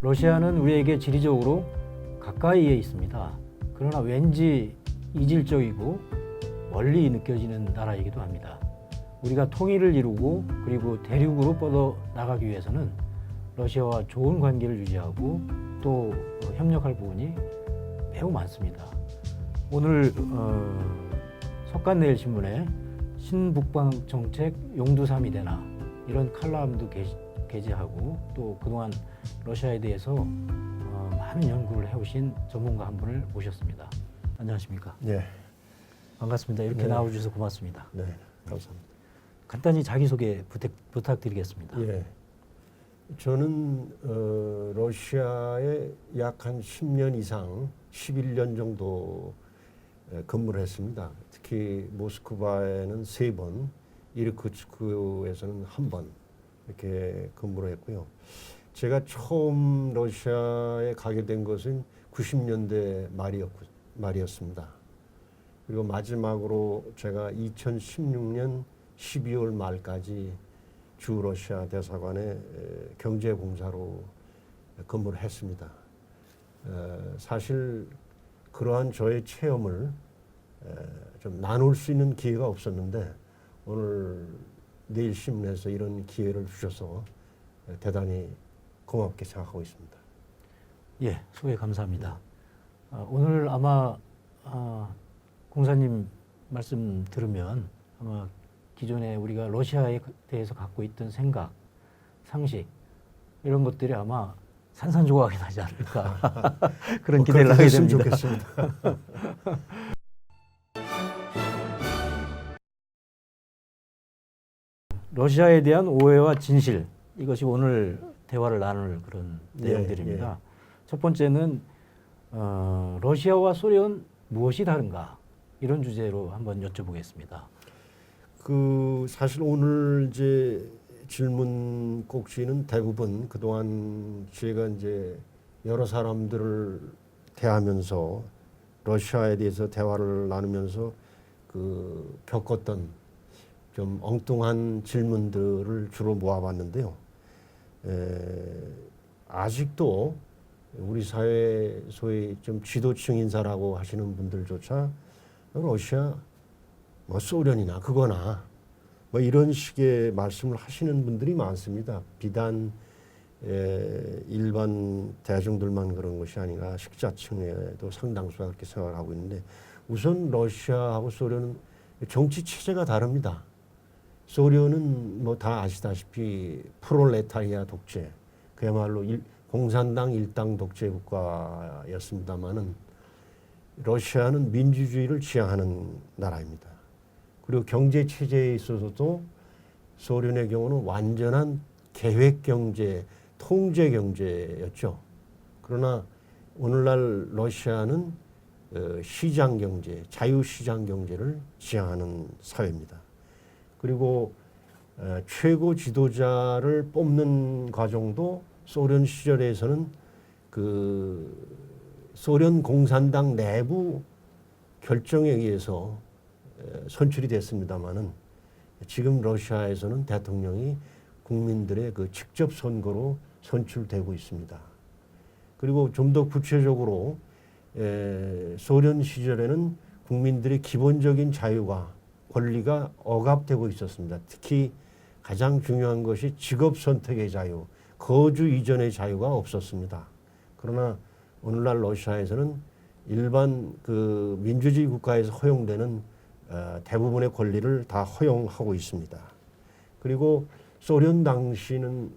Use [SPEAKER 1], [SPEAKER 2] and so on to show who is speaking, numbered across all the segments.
[SPEAKER 1] 러시아는 우리에게 지리적으로 가까이에 있습니다. 그러나 왠지 이질적이고 멀리 느껴지는 나라이기도 합니다. 우리가 통일을 이루고 그리고 대륙으로 뻗어 나가기 위해서는 러시아와 좋은 관계를 유지하고 또 협력할 부분이 매우 많습니다. 오늘 석간내일신문에 신북방 정책 용두삼이 되나 이런 칼럼도 게재하고 또 그동안 러시아에 대해서 많은 연구를 해오신 전문가 한 분을 모셨습니다. 안녕하십니까?
[SPEAKER 2] 네.
[SPEAKER 1] 반갑습니다. 이렇게
[SPEAKER 2] 네.
[SPEAKER 1] 나와주셔서 고맙습니다.
[SPEAKER 2] 네, 감사합니다.
[SPEAKER 1] 간단히 자기소개 부탁드리겠습니다.
[SPEAKER 2] 예. 저는 러시아에 약 한 10년 이상, 11년 정도 근무를 했습니다. 특히 모스크바에는 3번, 이르쿠츠크에서는 1번 이렇게 근무를 했고요. 제가 처음 러시아에 가게 된 것은 90년대 말이었습니다. 그리고 마지막으로 제가 2016년 12월 말까지 주 러시아 대사관의 경제봉사로 근무를 했습니다. 사실 그러한 저의 체험을 좀 나눌 수 있는 기회가 없었는데 오늘 내일신문에서 이런 기회를 주셔서 대단히 고맙게 생각하고 있습니다.
[SPEAKER 1] 예, 소개 감사합니다. 오늘 아마 공사님 말씀 들으면 아마 기존에 우리가 러시아에 대해서 갖고 있던 생각, 상식 이런 것들이 아마 산산조각이 나지 않을까 그런 기대를 하게 됩니다.
[SPEAKER 2] 좋겠습니다.
[SPEAKER 1] 러시아에 대한 오해와 진실 이것이 오늘 대화를 나눌 그런 내용들입니다. 첫 번째는 러시아와 소련 무엇이 다른가 이런 주제로 한번 여쭤보겠습니다.
[SPEAKER 2] 사실 오늘 이제 질문 꼭지는 대부분 그동안 제가 이제 여러 사람들을 대하면서 러시아에 대해서 대화를 나누면서 겪었던 좀 엉뚱한 질문들을 주로 모아봤는데요. 아직도 우리 사회 소위 좀 지도층 인사라고 하시는 분들조차 러시아 뭐 소련이나 그거나 뭐 이런 식의 말씀을 하시는 분들이 많습니다. 비단 일반 대중들만 그런 것이 아니라 식자층에도 상당수가 그렇게 생각하고 있는데 우선 러시아하고 소련은 정치 체제가 다릅니다. 소련은 뭐 다 아시다시피 프롤레타리아 독재, 그야말로 공산당 일당 독재 국가였습니다마는 러시아는 민주주의를 지향하는 나라입니다. 그리고 경제 체제에 있어서도 소련의 경우는 완전한 계획 경제, 통제 경제였죠. 그러나 오늘날 러시아는 시장 경제, 자유시장 경제를 지향하는 사회입니다. 그리고 최고 지도자를 뽑는 과정도 소련 시절에서는 소련 공산당 내부 결정에 의해서 선출이 됐습니다마는 지금 러시아에서는 대통령이 국민들의 직접 선거로 선출되고 있습니다. 그리고 좀 더 구체적으로 소련 시절에는 국민들의 기본적인 자유가 권리가 억압되고 있었습니다. 특히 가장 중요한 것이 직업 선택의 자유, 거주 이전의 자유가 없었습니다. 그러나 오늘날 러시아에서는 일반 민주주의 국가에서 허용되는 대부분의 권리를 다 허용하고 있습니다. 그리고 소련 당시는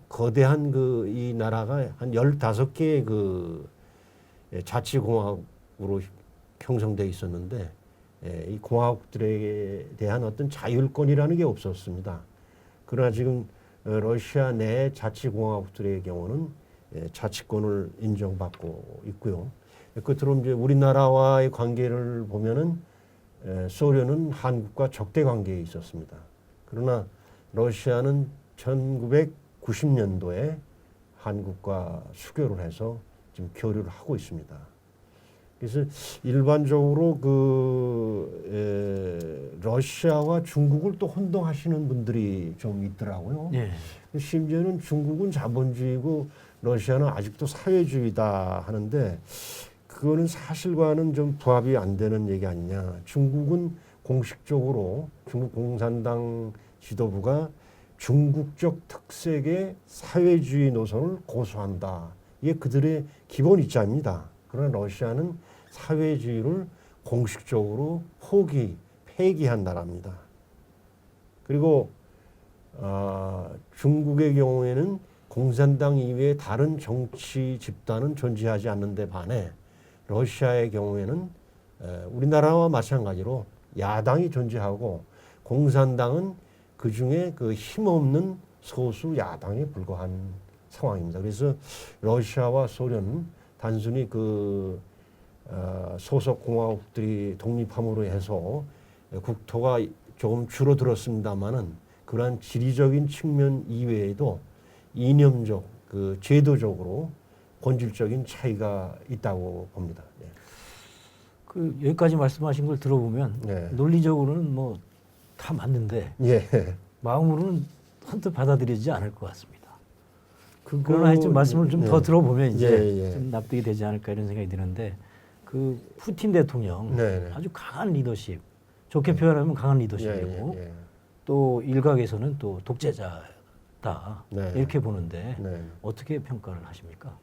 [SPEAKER 2] 거대한 이 나라가 한 15개의 자치공화국으로 형성되어 있었는데 이 공화국들에 대한 어떤 자율권이라는 게 없었습니다. 그러나 지금 러시아 내 자치공화국들의 경우는 자치권을 인정받고 있고요. 끝으로 이제 우리나라와의 관계를 보면은 소련은 한국과 적대 관계에 있었습니다. 그러나 러시아는 1990년도에 한국과 수교를 해서 지금 교류를 하고 있습니다. 그래서 일반적으로 러시아와 중국을 또 혼동하시는 분들이 좀 있더라고요.
[SPEAKER 1] 예.
[SPEAKER 2] 심지어는 중국은 자본주의고 러시아는 아직도 사회주의다 하는데 그거는 사실과는 좀 부합이 안 되는 얘기 아니냐. 중국은 공식적으로 중국 공산당 지도부가 중국적 특색의 사회주의 노선을 고수한다. 이게 그들의 기본 입장입니다. 그러나 러시아는 사회주의를 공식적으로 폐기한 나라입니다. 그리고 중국의 경우에는 공산당 이외에 다른 정치 집단은 존재하지 않는데 반해 러시아의 경우에는 우리나라와 마찬가지로 야당이 존재하고 공산당은 그중에 그 힘없는 소수 야당에 불과한 상황입니다. 그래서 러시아와 소련은 단순히 그 소속 공화국들이 독립함으로 해서 국토가 조금 줄어들었습니다마는 그러한 지리적인 측면 이외에도 이념적, 그 제도적으로 본질적인 차이가 있다고 봅니다. 예.
[SPEAKER 1] 그 여기까지 말씀하신 걸 들어보면
[SPEAKER 2] 네.
[SPEAKER 1] 논리적으로는 뭐 다 맞는데
[SPEAKER 2] 예.
[SPEAKER 1] 마음으로는 선뜻 받아들이지 않을 것 같습니다.
[SPEAKER 2] 그거
[SPEAKER 1] 그러나 하여튼 말씀을 좀 더
[SPEAKER 2] 네.
[SPEAKER 1] 들어보면 이제
[SPEAKER 2] 예, 예.
[SPEAKER 1] 좀 납득이 되지 않을까 이런 생각이 드는데 그 푸틴 대통령
[SPEAKER 2] 네, 네.
[SPEAKER 1] 아주 강한 리더십, 좋게 표현하면 강한 리더십이고
[SPEAKER 2] 예.
[SPEAKER 1] 또 일각에서는 또 독재자다
[SPEAKER 2] 네.
[SPEAKER 1] 이렇게 보는데
[SPEAKER 2] 네.
[SPEAKER 1] 어떻게 평가를 하십니까?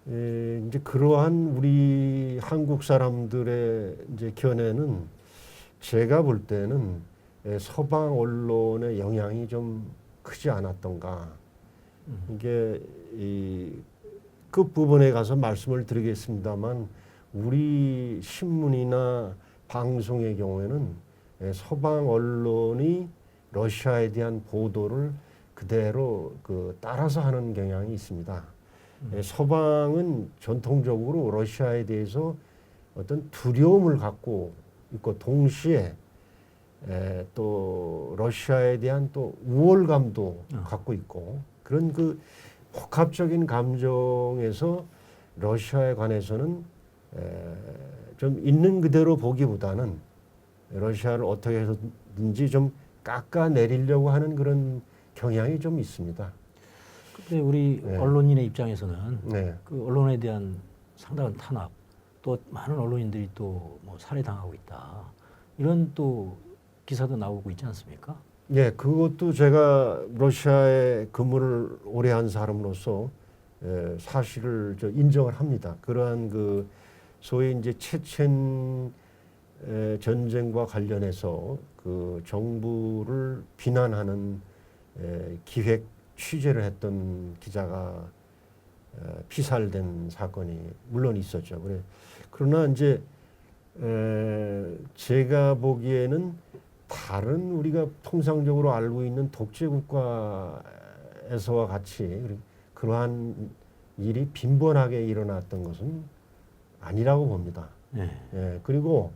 [SPEAKER 2] 예, 이제 그러한 우리 한국 사람들의 이제 견해는 제가 볼 때는 서방 언론의 영향이 좀 크지 않았던가. 이게 이 끝부분에 가서 말씀을 드리겠습니다만 우리 신문이나 방송의 경우에는 서방 언론이 러시아에 대한 보도를 그대로 그 따라서 하는 경향이 있습니다. 서방은 전통적으로 러시아에 대해서 어떤 두려움을 갖고 있고 동시에 또 러시아에 대한 또 우월감도 갖고 있고 그런 그 복합적인 감정에서 러시아에 관해서는 좀 있는 그대로 보기보다는 러시아를 어떻게 해서든지 좀 깎아내리려고 하는 그런 경향이 좀 있습니다.
[SPEAKER 1] 근데 우리
[SPEAKER 2] 네.
[SPEAKER 1] 언론인의 입장에서는
[SPEAKER 2] 네.
[SPEAKER 1] 그 언론에 대한 상당한 탄압, 또 많은 언론인들이 또 뭐 살해당하고 있다. 이런 또 기사도 나오고 있지 않습니까?
[SPEAKER 2] 예, 그것도 제가 러시아에 근무를 오래 한 사람으로서 사실을 인정을 합니다. 그러한 그 소위 이제 체첸 전쟁과 관련해서 그 정부를 비난하는 기획 취재를 했던 기자가 피살된 사건이 물론 있었죠. 그러나 이제 제가 보기에는 다른 우리가 통상적으로 알고 있는 독재 국가에서와 같이 그러한 일이 빈번하게 일어났던 것은 아니라고 봅니다.
[SPEAKER 1] 네.
[SPEAKER 2] 그리고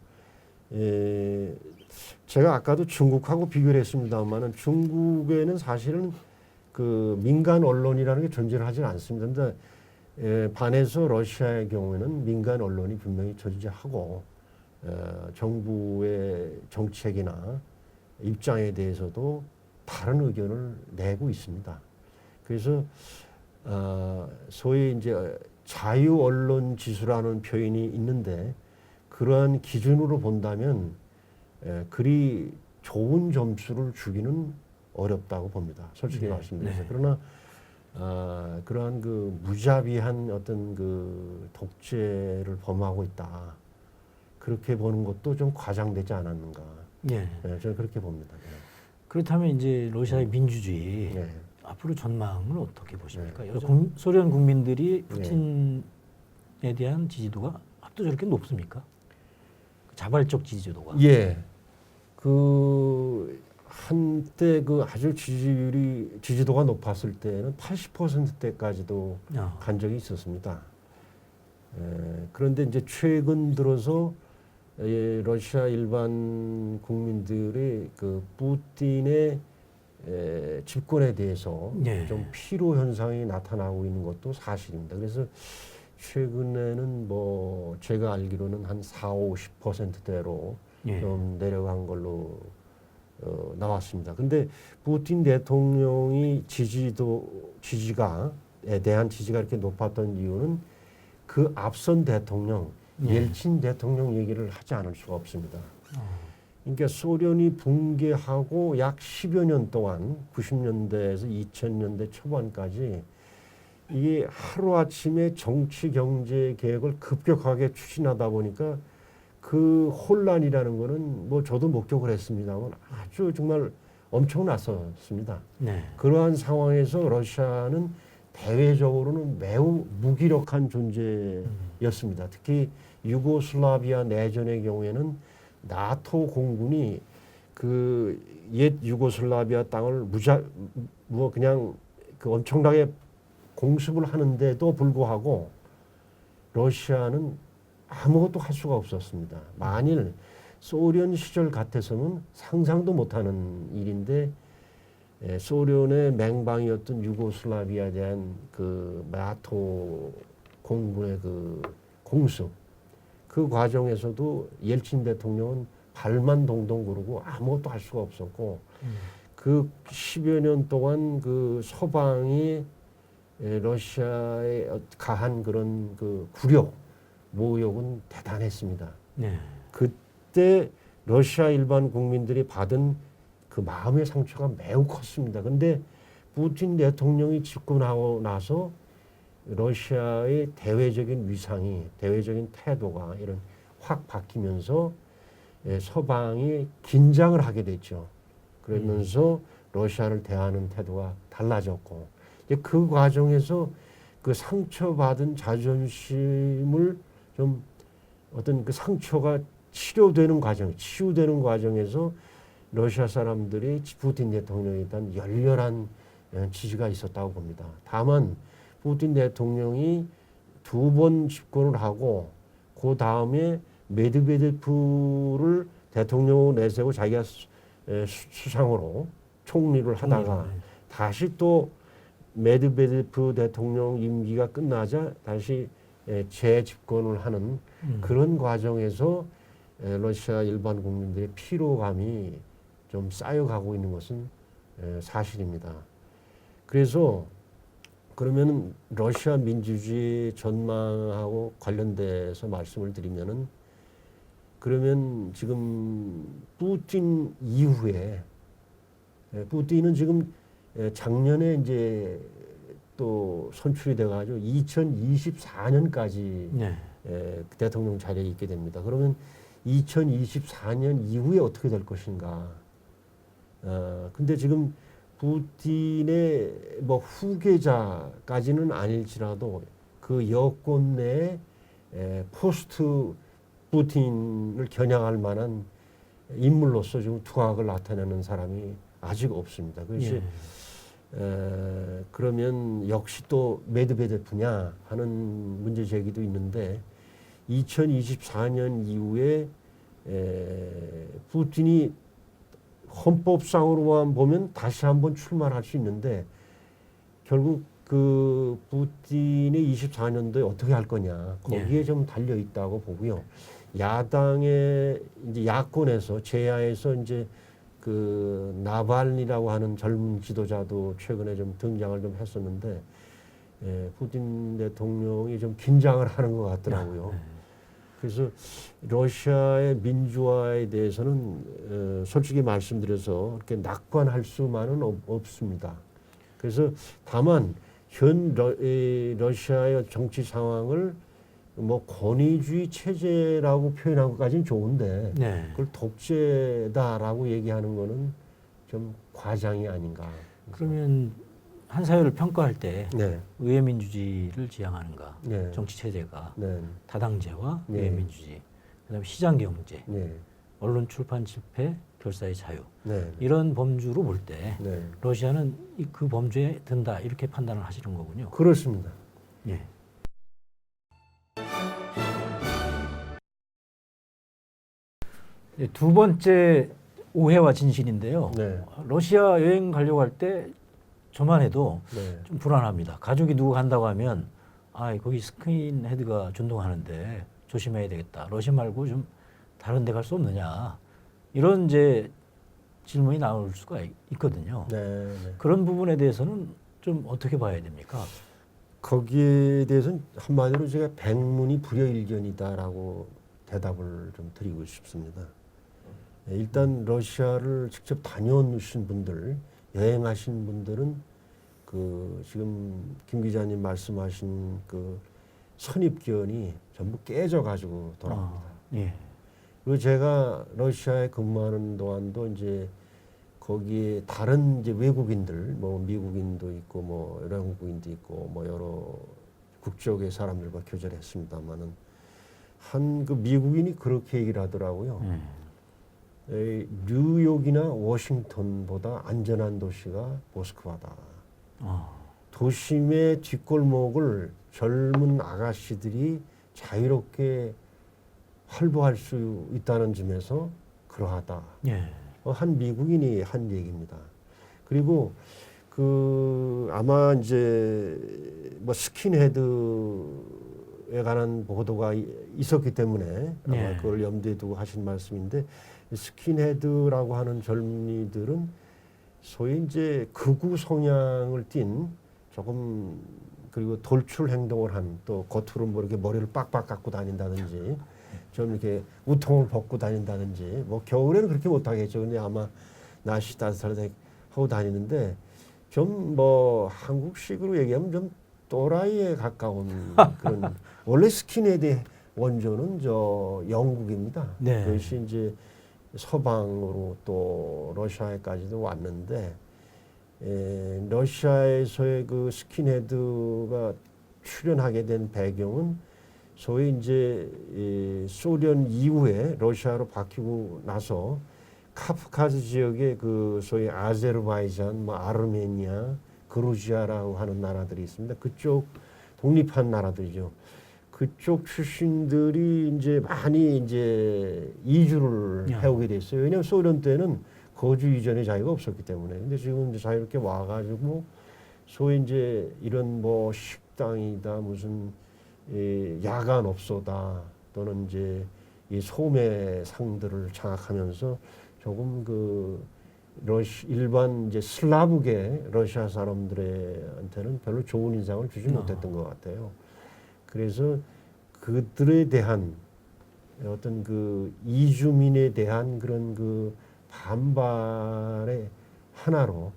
[SPEAKER 2] 제가 아까도 중국하고 비교를 했습니다만은 중국에는 사실은 그 민간 언론이라는 게 존재를 하지 않습니다. 근데 반해서 러시아의 경우에는 민간 언론이 분명히 존재하고 정부의 정책이나 입장에 대해서도 다른 의견을 내고 있습니다. 그래서 소위 이제 자유 언론 지수라는 표현이 있는데 그러한 기준으로 본다면 그리 좋은 점수를 주기는 어렵다고 봅니다. 솔직히 말씀드려서. 그러나 그러한 그 무자비한 어떤 그 독재를 범하고 있다. 그렇게 보는 것도 좀 과장되지 않았는가. 저는 그렇게 봅니다.
[SPEAKER 1] 그렇다면 이제 러시아의 민주주의
[SPEAKER 2] 네.
[SPEAKER 1] 앞으로 전망을 어떻게 보십니까?
[SPEAKER 2] 네.
[SPEAKER 1] 소련 국민들이 푸틴에 대한 지지도가 압도적으로 높습니까? 자발적 지지도가.
[SPEAKER 2] 예. 그 한때 그 아주 지지도가 높았을 때는 80%대까지도 간 적이 있었습니다. 그런데 이제 최근 들어서 러시아 일반 국민들의 그 푸틴의 집권에 대해서 좀 피로 현상이 나타나고 있는 것도 사실입니다. 그래서 최근에는 뭐 제가 알기로는 한 40, 50%대로 좀 내려간 걸로 나왔습니다. 근데 푸틴 대통령이 지지가에 대한 지지가 이렇게 높았던 이유는 그 앞선 대통령 옐친 대통령 얘기를 하지 않을 수가 없습니다. 그러니까 소련이 붕괴하고 약 10여 년 동안 90년대에서 2000년대 초반까지 이게 하루아침에 정치 경제 계획을 급격하게 추진하다 보니까 그 혼란이라는 거는 뭐 저도 목격을 했습니다만 아주 정말 엄청났었습니다.
[SPEAKER 1] 네.
[SPEAKER 2] 그러한 상황에서 러시아는 대외적으로는 매우 무기력한 존재였습니다. 특히 유고슬라비아 내전의 경우에는 나토 공군이 그 옛 유고슬라비아 땅을 그냥 그 엄청나게 공습을 하는데도 불구하고 러시아는 아무것도 할 수가 없었습니다. 만일 소련 시절 같아서는 상상도 못하는 일인데 소련의 맹방이었던 유고슬라비아에 대한 그 나토 공군의 그 공습 그 과정에서도 옐친 대통령은 발만 동동 구르고 아무것도 할 수가 없었고 그 10여 년 동안 그 서방이 러시아에 가한 그런 그 굴욕, 모욕은 대단했습니다.
[SPEAKER 1] 네.
[SPEAKER 2] 그때 러시아 일반 국민들이 받은 그 마음의 상처가 매우 컸습니다. 근데 푸틴 대통령이 집권하고 나서 러시아의 대외적인 위상이, 대외적인 태도가 이런 확 바뀌면서 서방이 긴장을 하게 됐죠. 그러면서 러시아를 대하는 태도가 달라졌고, 그 과정에서 그 상처받은 자존심을 좀 어떤 그 상처가 치유되는 과정에서 러시아 사람들이 푸틴 대통령에 대한 열렬한 지지가 있었다고 봅니다. 다만 푸틴 대통령이 2번 집권을 하고 그 다음에 메드베데프를 대통령으로 내세우고 자기가 수상으로 총리를 하다가 다시 또 메드베데프 대통령 임기가 끝나자 다시 재집권을 하는 그런 과정에서 러시아 일반 국민들의 피로감이 좀 쌓여가고 있는 것은 사실입니다. 그래서 그러면 러시아 민주주의 전망하고 관련돼서 말씀을 드리면은 그러면 지금 푸틴 이후에 푸틴은 지금 작년에 이제 또 선출이 돼가지고 2024년까지
[SPEAKER 1] 네.
[SPEAKER 2] 대통령 자리에 있게 됩니다. 그러면 2024년 이후에 어떻게 될 것인가? 근데 지금 푸틴의 뭐 후계자까지는 아닐지라도 그 여권 내에 포스트 푸틴을 겨냥할 만한 인물로서 지금 두각을 나타내는 사람이 아직 없습니다. 그래서 그러면 역시 또 메드베데프냐 하는 문제 제기도 있는데 2024년 이후에 푸틴이 헌법상으로만 보면 다시 한번 출마할 수 있는데 결국 그 푸틴이 24년도에 어떻게 할 거냐 거기에 좀 달려 있다고 보고요. 야당의 이제 야권에서 제야에서 이제 그 나발니라고 하는 젊은 지도자도 최근에 좀 등장을 좀 했었는데 푸틴 대통령이 좀 긴장을 하는 것 같더라고요. 그래서 러시아의 민주화에 대해서는 솔직히 말씀드려서 그렇게 낙관할 수만은 없습니다. 그래서 다만 현 러시아의 정치 상황을 뭐 권위주의 체제라고 표현한 것까지는 좋은데 그걸 독재다라고 얘기하는 거는 좀 과장이 아닌가.
[SPEAKER 1] 그러면 한 사회를 평가할 때 의회민주주의를 지향하는가, 정치 체제가 다당제와 의회민주주의, 그다음에 시장경제, 언론 출판 집회, 결사의 자유 이런 범주로 볼 때 러시아는 그 범주에 든다 이렇게 판단을 하시는 거군요.
[SPEAKER 2] 그렇습니다.
[SPEAKER 1] 예. 두 번째 오해와 진실인데요. 러시아 여행 가려고 할 때 저만 해도 좀 불안합니다. 가족이 누구 간다고 하면 거기 스킨헤드가 준동하는데 조심해야 되겠다. 러시아 말고 좀 다른 데 갈 수 없느냐. 이런 이제 질문이 나올 수가 있거든요.
[SPEAKER 2] 네, 네.
[SPEAKER 1] 그런 부분에 대해서는 좀 어떻게 봐야 됩니까?
[SPEAKER 2] 거기에 대해서는 한마디로 제가 백문이 불여일견이다라고 대답을 좀 드리고 싶습니다. 일단 러시아를 직접 다녀오신 분들, 여행하신 분들은 그 지금 김 기자님 말씀하신 그 선입견이 전부 깨져가지고 돌아옵니다.
[SPEAKER 1] 예.
[SPEAKER 2] 그리고 제가 러시아에 근무하는 동안도 이제 거기에 다른 이제 외국인들, 뭐 미국인도 있고 뭐 여러 한국인도 있고 뭐 여러 국적의 사람들과 교제를 했습니다만은 한 그 미국인이 그렇게 얘기를 하더라고요. 뉴욕이나 워싱턴보다 안전한 도시가 모스크바다. 도심의 뒷골목을 젊은 아가씨들이 자유롭게 활보할 수 있다는 점에서 그러하다.
[SPEAKER 1] 예.
[SPEAKER 2] 한 미국인이 한 얘기입니다. 그리고 그 아마 이제 뭐 스킨헤드에 관한 보도가 있었기 때문에 아마
[SPEAKER 1] 네.
[SPEAKER 2] 그걸 염두에 두고 하신 말씀인데 스킨헤드라고 하는 젊은이들은 소위 이제 극우 성향을 띤 조금 그리고 돌출 행동을 한 또 겉으로 뭐 이렇게 머리를 빡빡 깎고 다닌다든지 좀 이렇게 우통을 벗고 다닌다든지 뭐 겨울에는 그렇게 못하겠죠. 근데 아마 날씨 따뜻할 때 하고 다니는데 좀 뭐 한국식으로 얘기하면 좀 또라이에 가까운 그런 원래 스킨헤드의 원조는 저 영국입니다.
[SPEAKER 1] 네.
[SPEAKER 2] 그것이 이제 서방으로 또 러시아에까지도 왔는데 러시아에서의 그 스킨헤드가 출현하게 된 배경은 소위 이제 소련 이후에 러시아로 바뀌고 나서 카프카즈 지역의 그 소위 아제르바이잔, 뭐 아르메니아, 그루지아라고 하는 나라들이 있습니다. 그쪽 독립한 나라들이죠. 그쪽 출신들이 이제 많이 이제 이주를 해오게 됐어요. 왜냐하면 소련 때는 거주 이전의 자유가 없었기 때문에. 근데 지금 이제 자유롭게 와가지고 소위 이제 이런 뭐 식당이다 무슨 야간업소다 또는 이제 이 소매 상들을 장악하면서 조금 그 일반 이제 슬라브계 러시아 사람들한테는 별로 좋은 인상을 주지 못했던 것 같아요. 그래서 그들에 대한 어떤 그 이주민에 대한 그런 그 반발의 하나로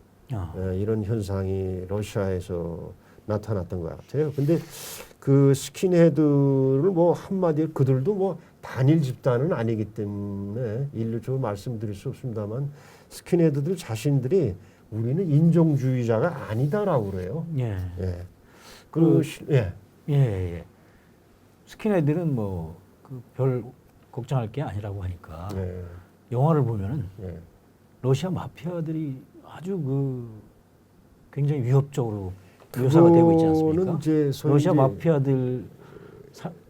[SPEAKER 2] 이런 현상이 러시아에서 나타났던 것 같아요. 근데 그 스킨헤드를 뭐 한마디로 그들도 뭐 단일 집단은 아니기 때문에 일률적으로 말씀드릴 수 없습니다만 스킨헤드들 자신들이 우리는 인종주의자가 아니다라고 그래요.
[SPEAKER 1] 예.
[SPEAKER 2] 예.
[SPEAKER 1] 예. 예. 스킨헤드는 뭐 그 별 걱정할 게 아니라고 하니까
[SPEAKER 2] 예.
[SPEAKER 1] 영화를 보면은
[SPEAKER 2] 예.
[SPEAKER 1] 러시아 마피아들이 아주 그 굉장히 위협적으로 묘사가 되고 있지 않습니까? 러시아 마피아들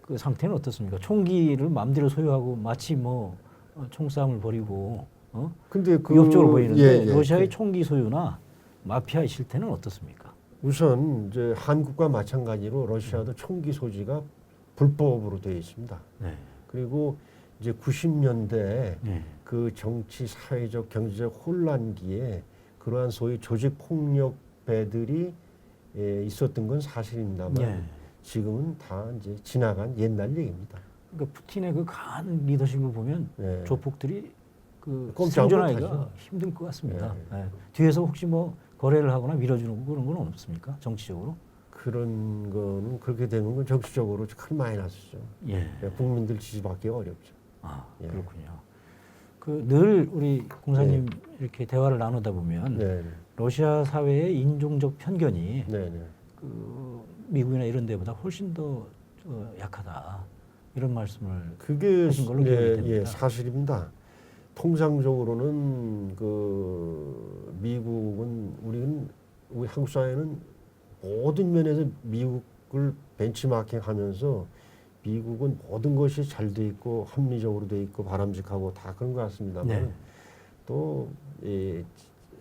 [SPEAKER 1] 그 상태는 어떻습니까? 총기를 마음대로 소유하고 마치 뭐 총싸움을 벌이고
[SPEAKER 2] 근데
[SPEAKER 1] 위협적으로 보이는데
[SPEAKER 2] 예.
[SPEAKER 1] 러시아의 총기 소유나 마피아의 실태는 어떻습니까?
[SPEAKER 2] 우선 이제 한국과 마찬가지로 러시아도 총기 소지가 불법으로 되어 있습니다.
[SPEAKER 1] 네.
[SPEAKER 2] 그리고 이제 90년대
[SPEAKER 1] 네.
[SPEAKER 2] 그 정치, 사회적, 경제적 혼란기에 그러한 소위 조직 폭력배들이 있었던 건 사실입니다만
[SPEAKER 1] 네.
[SPEAKER 2] 지금은 다 이제 지나간 옛날 얘기입니다.
[SPEAKER 1] 그러니까 푸틴의 그 강한 리더십을 보면
[SPEAKER 2] 네.
[SPEAKER 1] 조폭들이 그
[SPEAKER 2] 꼼짝
[SPEAKER 1] 생존하기가
[SPEAKER 2] 못하죠.
[SPEAKER 1] 힘들 것 같습니다.
[SPEAKER 2] 네.
[SPEAKER 1] 네. 뒤에서 혹시 뭐 거래를 하거나 밀어주는 그런 건 없습니까? 정치적으로?
[SPEAKER 2] 그런 거는 그렇게 되는 건 정치적으로 큰 마이너스죠.
[SPEAKER 1] 예.
[SPEAKER 2] 국민들 지지받기 어렵죠.
[SPEAKER 1] 아,
[SPEAKER 2] 예.
[SPEAKER 1] 그렇군요. 그 늘 우리 공사님 이렇게 대화를 나누다 보면
[SPEAKER 2] 네.
[SPEAKER 1] 러시아 사회의 인종적 편견이
[SPEAKER 2] 네.
[SPEAKER 1] 그 미국이나 이런 데보다 훨씬 더 약하다. 이런 말씀을
[SPEAKER 2] 그게
[SPEAKER 1] 하신 걸로 기억이 됩니다.
[SPEAKER 2] 사실입니다. 통상적으로는 그 미국은 우리 한국 사회는 모든 면에서 미국을 벤치마킹하면서 미국은 모든 것이 잘 돼 있고 합리적으로 돼 있고 바람직하고 다 그런 것 같습니다만
[SPEAKER 1] 네.
[SPEAKER 2] 또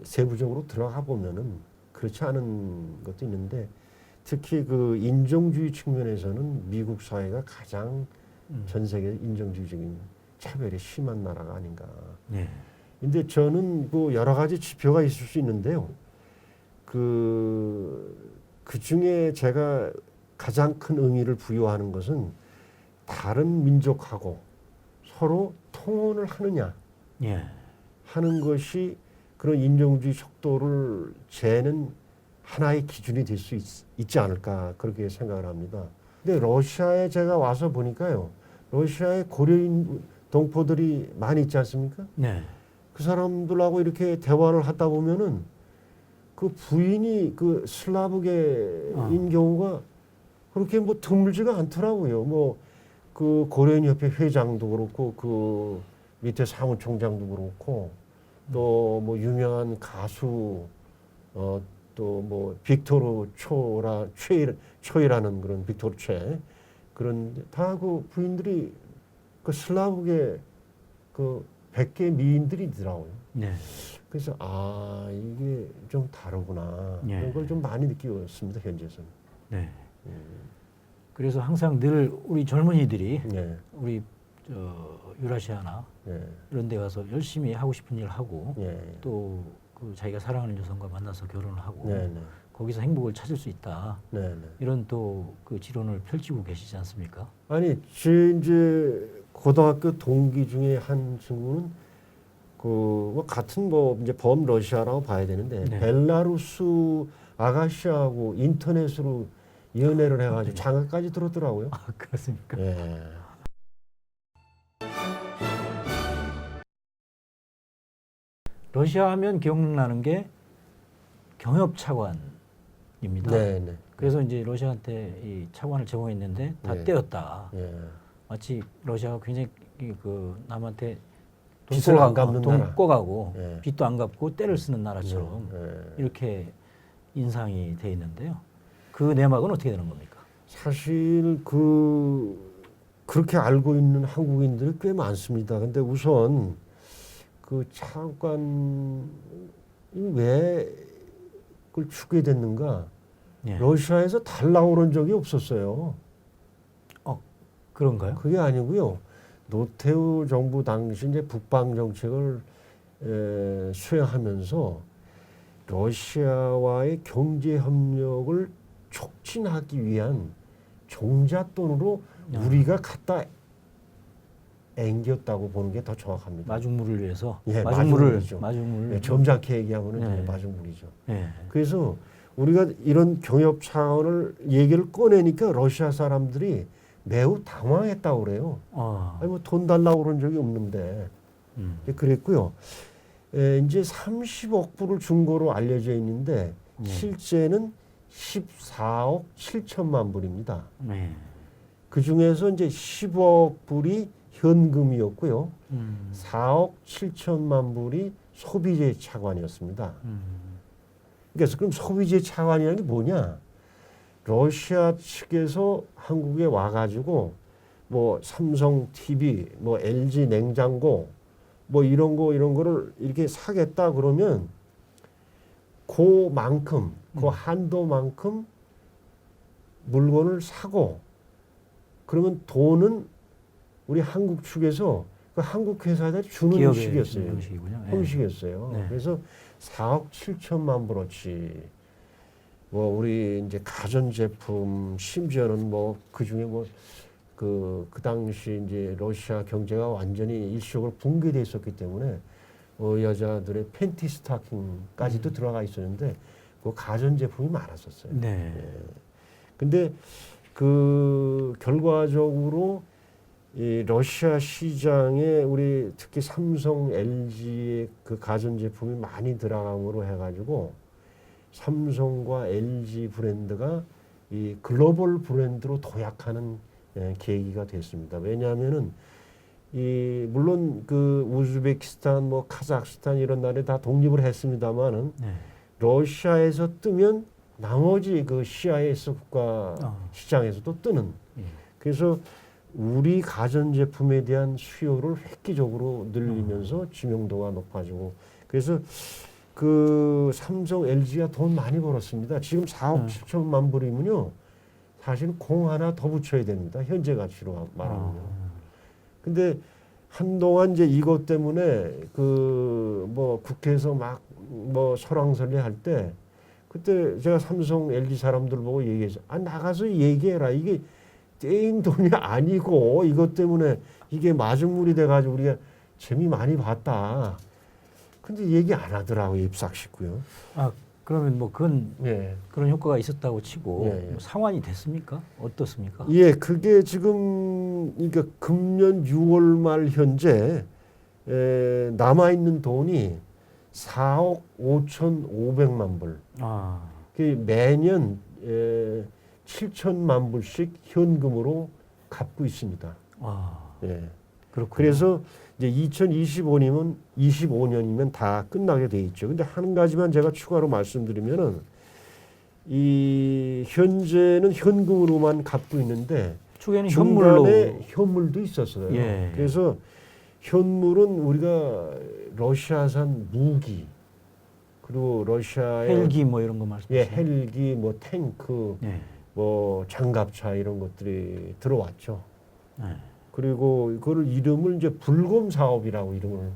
[SPEAKER 2] 세부적으로 들어가 보면은 그렇지 않은 것도 있는데 특히 그 인종주의 측면에서는 미국 사회가 가장 전 세계 인종주의적인 차별이 심한 나라가 아닌가.
[SPEAKER 1] 네.
[SPEAKER 2] 근데 저는 그 여러 가지 지표가 있을 수 있는데요. 그 중에 제가 가장 큰 의미를 부여하는 것은 다른 민족하고 서로 통혼을 하느냐
[SPEAKER 1] 예.
[SPEAKER 2] 하는 것이 그런 인종주의 속도를 재는 하나의 기준이 될 수 있지 않을까 그렇게 생각을 합니다. 근데 러시아에 제가 와서 보니까요. 러시아에 고려인 동포들이 많이 있지 않습니까?
[SPEAKER 1] 네.
[SPEAKER 2] 그 사람들하고 이렇게 대화를 하다 보면은 그 부인이 그 슬라브계인 경우가 그렇게 뭐 드물지가 않더라고요. 뭐 그 고려인 협회 회장도 그렇고 그 밑에 사무총장도 그렇고 또 뭐 유명한 가수 또 뭐 빅토르 초이라는 그런 빅토르 최 그런 다 그 부인들이 그 슬라브계 그 100개 미인들이더라고요.
[SPEAKER 1] 네.
[SPEAKER 2] 그래서 아 이게 좀 다르구나
[SPEAKER 1] 예.
[SPEAKER 2] 이런 걸 좀 많이 느끼었습니다 현지에서는.
[SPEAKER 1] 네. 그래서 항상 늘 우리 젊은이들이
[SPEAKER 2] 네.
[SPEAKER 1] 우리 유라시아나
[SPEAKER 2] 네.
[SPEAKER 1] 이런 데 가서 열심히 하고 싶은 일을 하고
[SPEAKER 2] 네.
[SPEAKER 1] 또 그 자기가 사랑하는 여성과 만나서 결혼을 하고
[SPEAKER 2] 네. 네.
[SPEAKER 1] 거기서 행복을 찾을 수 있다.
[SPEAKER 2] 네. 네.
[SPEAKER 1] 이런 또 그 지론을 펼치고 계시지 않습니까?
[SPEAKER 2] 아니 제 이제 고등학교 동기 중에 한 친구는 그뭐 같은 뭐 이제 범러시아라고 봐야 되는데
[SPEAKER 1] 네.
[SPEAKER 2] 벨라루스 아가씨하고 인터넷으로 연애를 해가지고 장가까지 들었더라고요.
[SPEAKER 1] 아, 그렇습니까?
[SPEAKER 2] 예.
[SPEAKER 1] 러시아 하면 기억나는 게 경협 차관입니다.
[SPEAKER 2] 네, 네.
[SPEAKER 1] 그래서 이제 러시아한테 이 차관을 제공했는데 다
[SPEAKER 2] 예.
[SPEAKER 1] 떼었다.
[SPEAKER 2] 예.
[SPEAKER 1] 마치 러시아가 굉장히 그 남한테
[SPEAKER 2] 빚을 안 갚는
[SPEAKER 1] 돈
[SPEAKER 2] 나라.
[SPEAKER 1] 꿔가고
[SPEAKER 2] 예.
[SPEAKER 1] 빚도 안 갚고 때를 쓰는 나라처럼
[SPEAKER 2] 예.
[SPEAKER 1] 이렇게 인상이 돼 있는데요. 그 내막은 어떻게 되는 겁니까?
[SPEAKER 2] 사실 그렇게 알고 있는 한국인들이 꽤 많습니다. 근데 우선 그 차관이 왜 그걸 주게 됐는가?
[SPEAKER 1] 예.
[SPEAKER 2] 러시아에서 달라고 그런 적이 없었어요.
[SPEAKER 1] 그런가요?
[SPEAKER 2] 그게 아니고요. 노태우 정부 당시 이제 북방 정책을 수행하면서 러시아와의 경제 협력을 촉진하기 위한 종잣돈으로 우리가 갖다 앵겼다고 보는 게 더 정확합니다.
[SPEAKER 1] 마중물을 위해서.
[SPEAKER 2] 예,
[SPEAKER 1] 마중물을.
[SPEAKER 2] 예, 점잖게 얘기하고는
[SPEAKER 1] 예.
[SPEAKER 2] 이제 마중물이죠.
[SPEAKER 1] 예.
[SPEAKER 2] 그래서 우리가 이런 경협 차원을 얘기를 꺼내니까 러시아 사람들이 매우 당황했다고 그래요. 아니 뭐 돈 달라고 그런 적이 없는데. 그랬고요. 이제 30억 불을 준 거로 알려져 있는데 실제는 14억 7천만 불입니다.
[SPEAKER 1] 네.
[SPEAKER 2] 그 중에서 이제 10억 불이 현금이었고요. 4억 7천만 불이 소비재 차관이었습니다. 그래서 그럼 소비재 차관이라는 게 뭐냐? 러시아 측에서 한국에 와가지고 뭐 삼성 TV, 뭐 LG 냉장고, 뭐 이런 거를 이렇게 사겠다 그러면 그만큼 그 한도만큼 물건을 사고 그러면 돈은 우리 한국 측에서 그 한국 회사에 주는 형식이었어요.
[SPEAKER 1] 형식이군요. 예.
[SPEAKER 2] 형식이었어요.
[SPEAKER 1] 네.
[SPEAKER 2] 그래서 4억 7천만 불어치 뭐 우리 이제 가전제품 심지어는 뭐 그중에 뭐 그 당시 이제 러시아 경제가 완전히 일시적으로 붕괴돼 있었기 때문에 여자들의 팬티 스타킹까지도 들어가 있었는데 그 가전제품이 많았었어요.
[SPEAKER 1] 네.
[SPEAKER 2] 예. 근데 그 결과적으로 이 러시아 시장에 우리 특히 삼성, LG의 그 가전제품이 많이 들어감으로 해가지고 삼성과 LG 브랜드가 이 글로벌 브랜드로 도약하는 계기가 됐습니다. 왜냐하면은 이 물론 그 우즈베키스탄, 뭐 카자흐스탄 이런 나라에 다 독립을 했습니다만은
[SPEAKER 1] 네.
[SPEAKER 2] 러시아에서 뜨면 나머지 그 CIS 국가 시장에서도 뜨는. 그래서 우리 가전제품에 대한 수요를 획기적으로 늘리면서知名도가 높아지고 그래서 그 삼성, LG가 돈 많이 벌었습니다. 지금 4억 7천만 불이면요. 사실 공 하나 더 붙여야 됩니다. 현재 가치로 말하면요. 근데 한동안 이제 이것 때문에 그 뭐 국회에서 막 뭐 설왕설래 할 때 그때 제가 삼성 LG 사람들 보고 얘기해서 나가서 얘기해라. 이게 떼인 돈이 아니고 이것 때문에 이게 마중물이 돼가지고 우리가 재미 많이 봤다. 근데 얘기 안 하더라고요. 입삭시고요.
[SPEAKER 1] 아, 그러면 뭐 그건
[SPEAKER 2] 예.
[SPEAKER 1] 그런 효과가 있었다고 치고
[SPEAKER 2] 예, 예.
[SPEAKER 1] 뭐 상환이 됐습니까? 어떻습니까?
[SPEAKER 2] 예, 그게 지금 그러니까 금년 6월 말 현재 남아 있는 돈이 4억 5,500만 불.
[SPEAKER 1] 아,
[SPEAKER 2] 그 매년 7천만 불씩 현금으로 갚고 있습니다.
[SPEAKER 1] 아,
[SPEAKER 2] 예.
[SPEAKER 1] 그렇군요.
[SPEAKER 2] 그래서 이제 25년이면 다 끝나게 돼 있죠. 근데 한 가지만 제가 추가로 말씀드리면은 이 현재는 현금으로만 갚고 있는데
[SPEAKER 1] 초기에는
[SPEAKER 2] 중간에
[SPEAKER 1] 현물로
[SPEAKER 2] 현물도 있었어요.
[SPEAKER 1] 예.
[SPEAKER 2] 그래서 현물은 우리가 러시아산 무기 그리고 러시아의
[SPEAKER 1] 헬기 뭐 이런 거 말씀하시죠?
[SPEAKER 2] 헬기 뭐 탱크
[SPEAKER 1] 예.
[SPEAKER 2] 뭐 장갑차 이런 것들이 들어왔죠.
[SPEAKER 1] 예.
[SPEAKER 2] 그리고 이거를 이름을 이제 불곰 사업이라고 이름을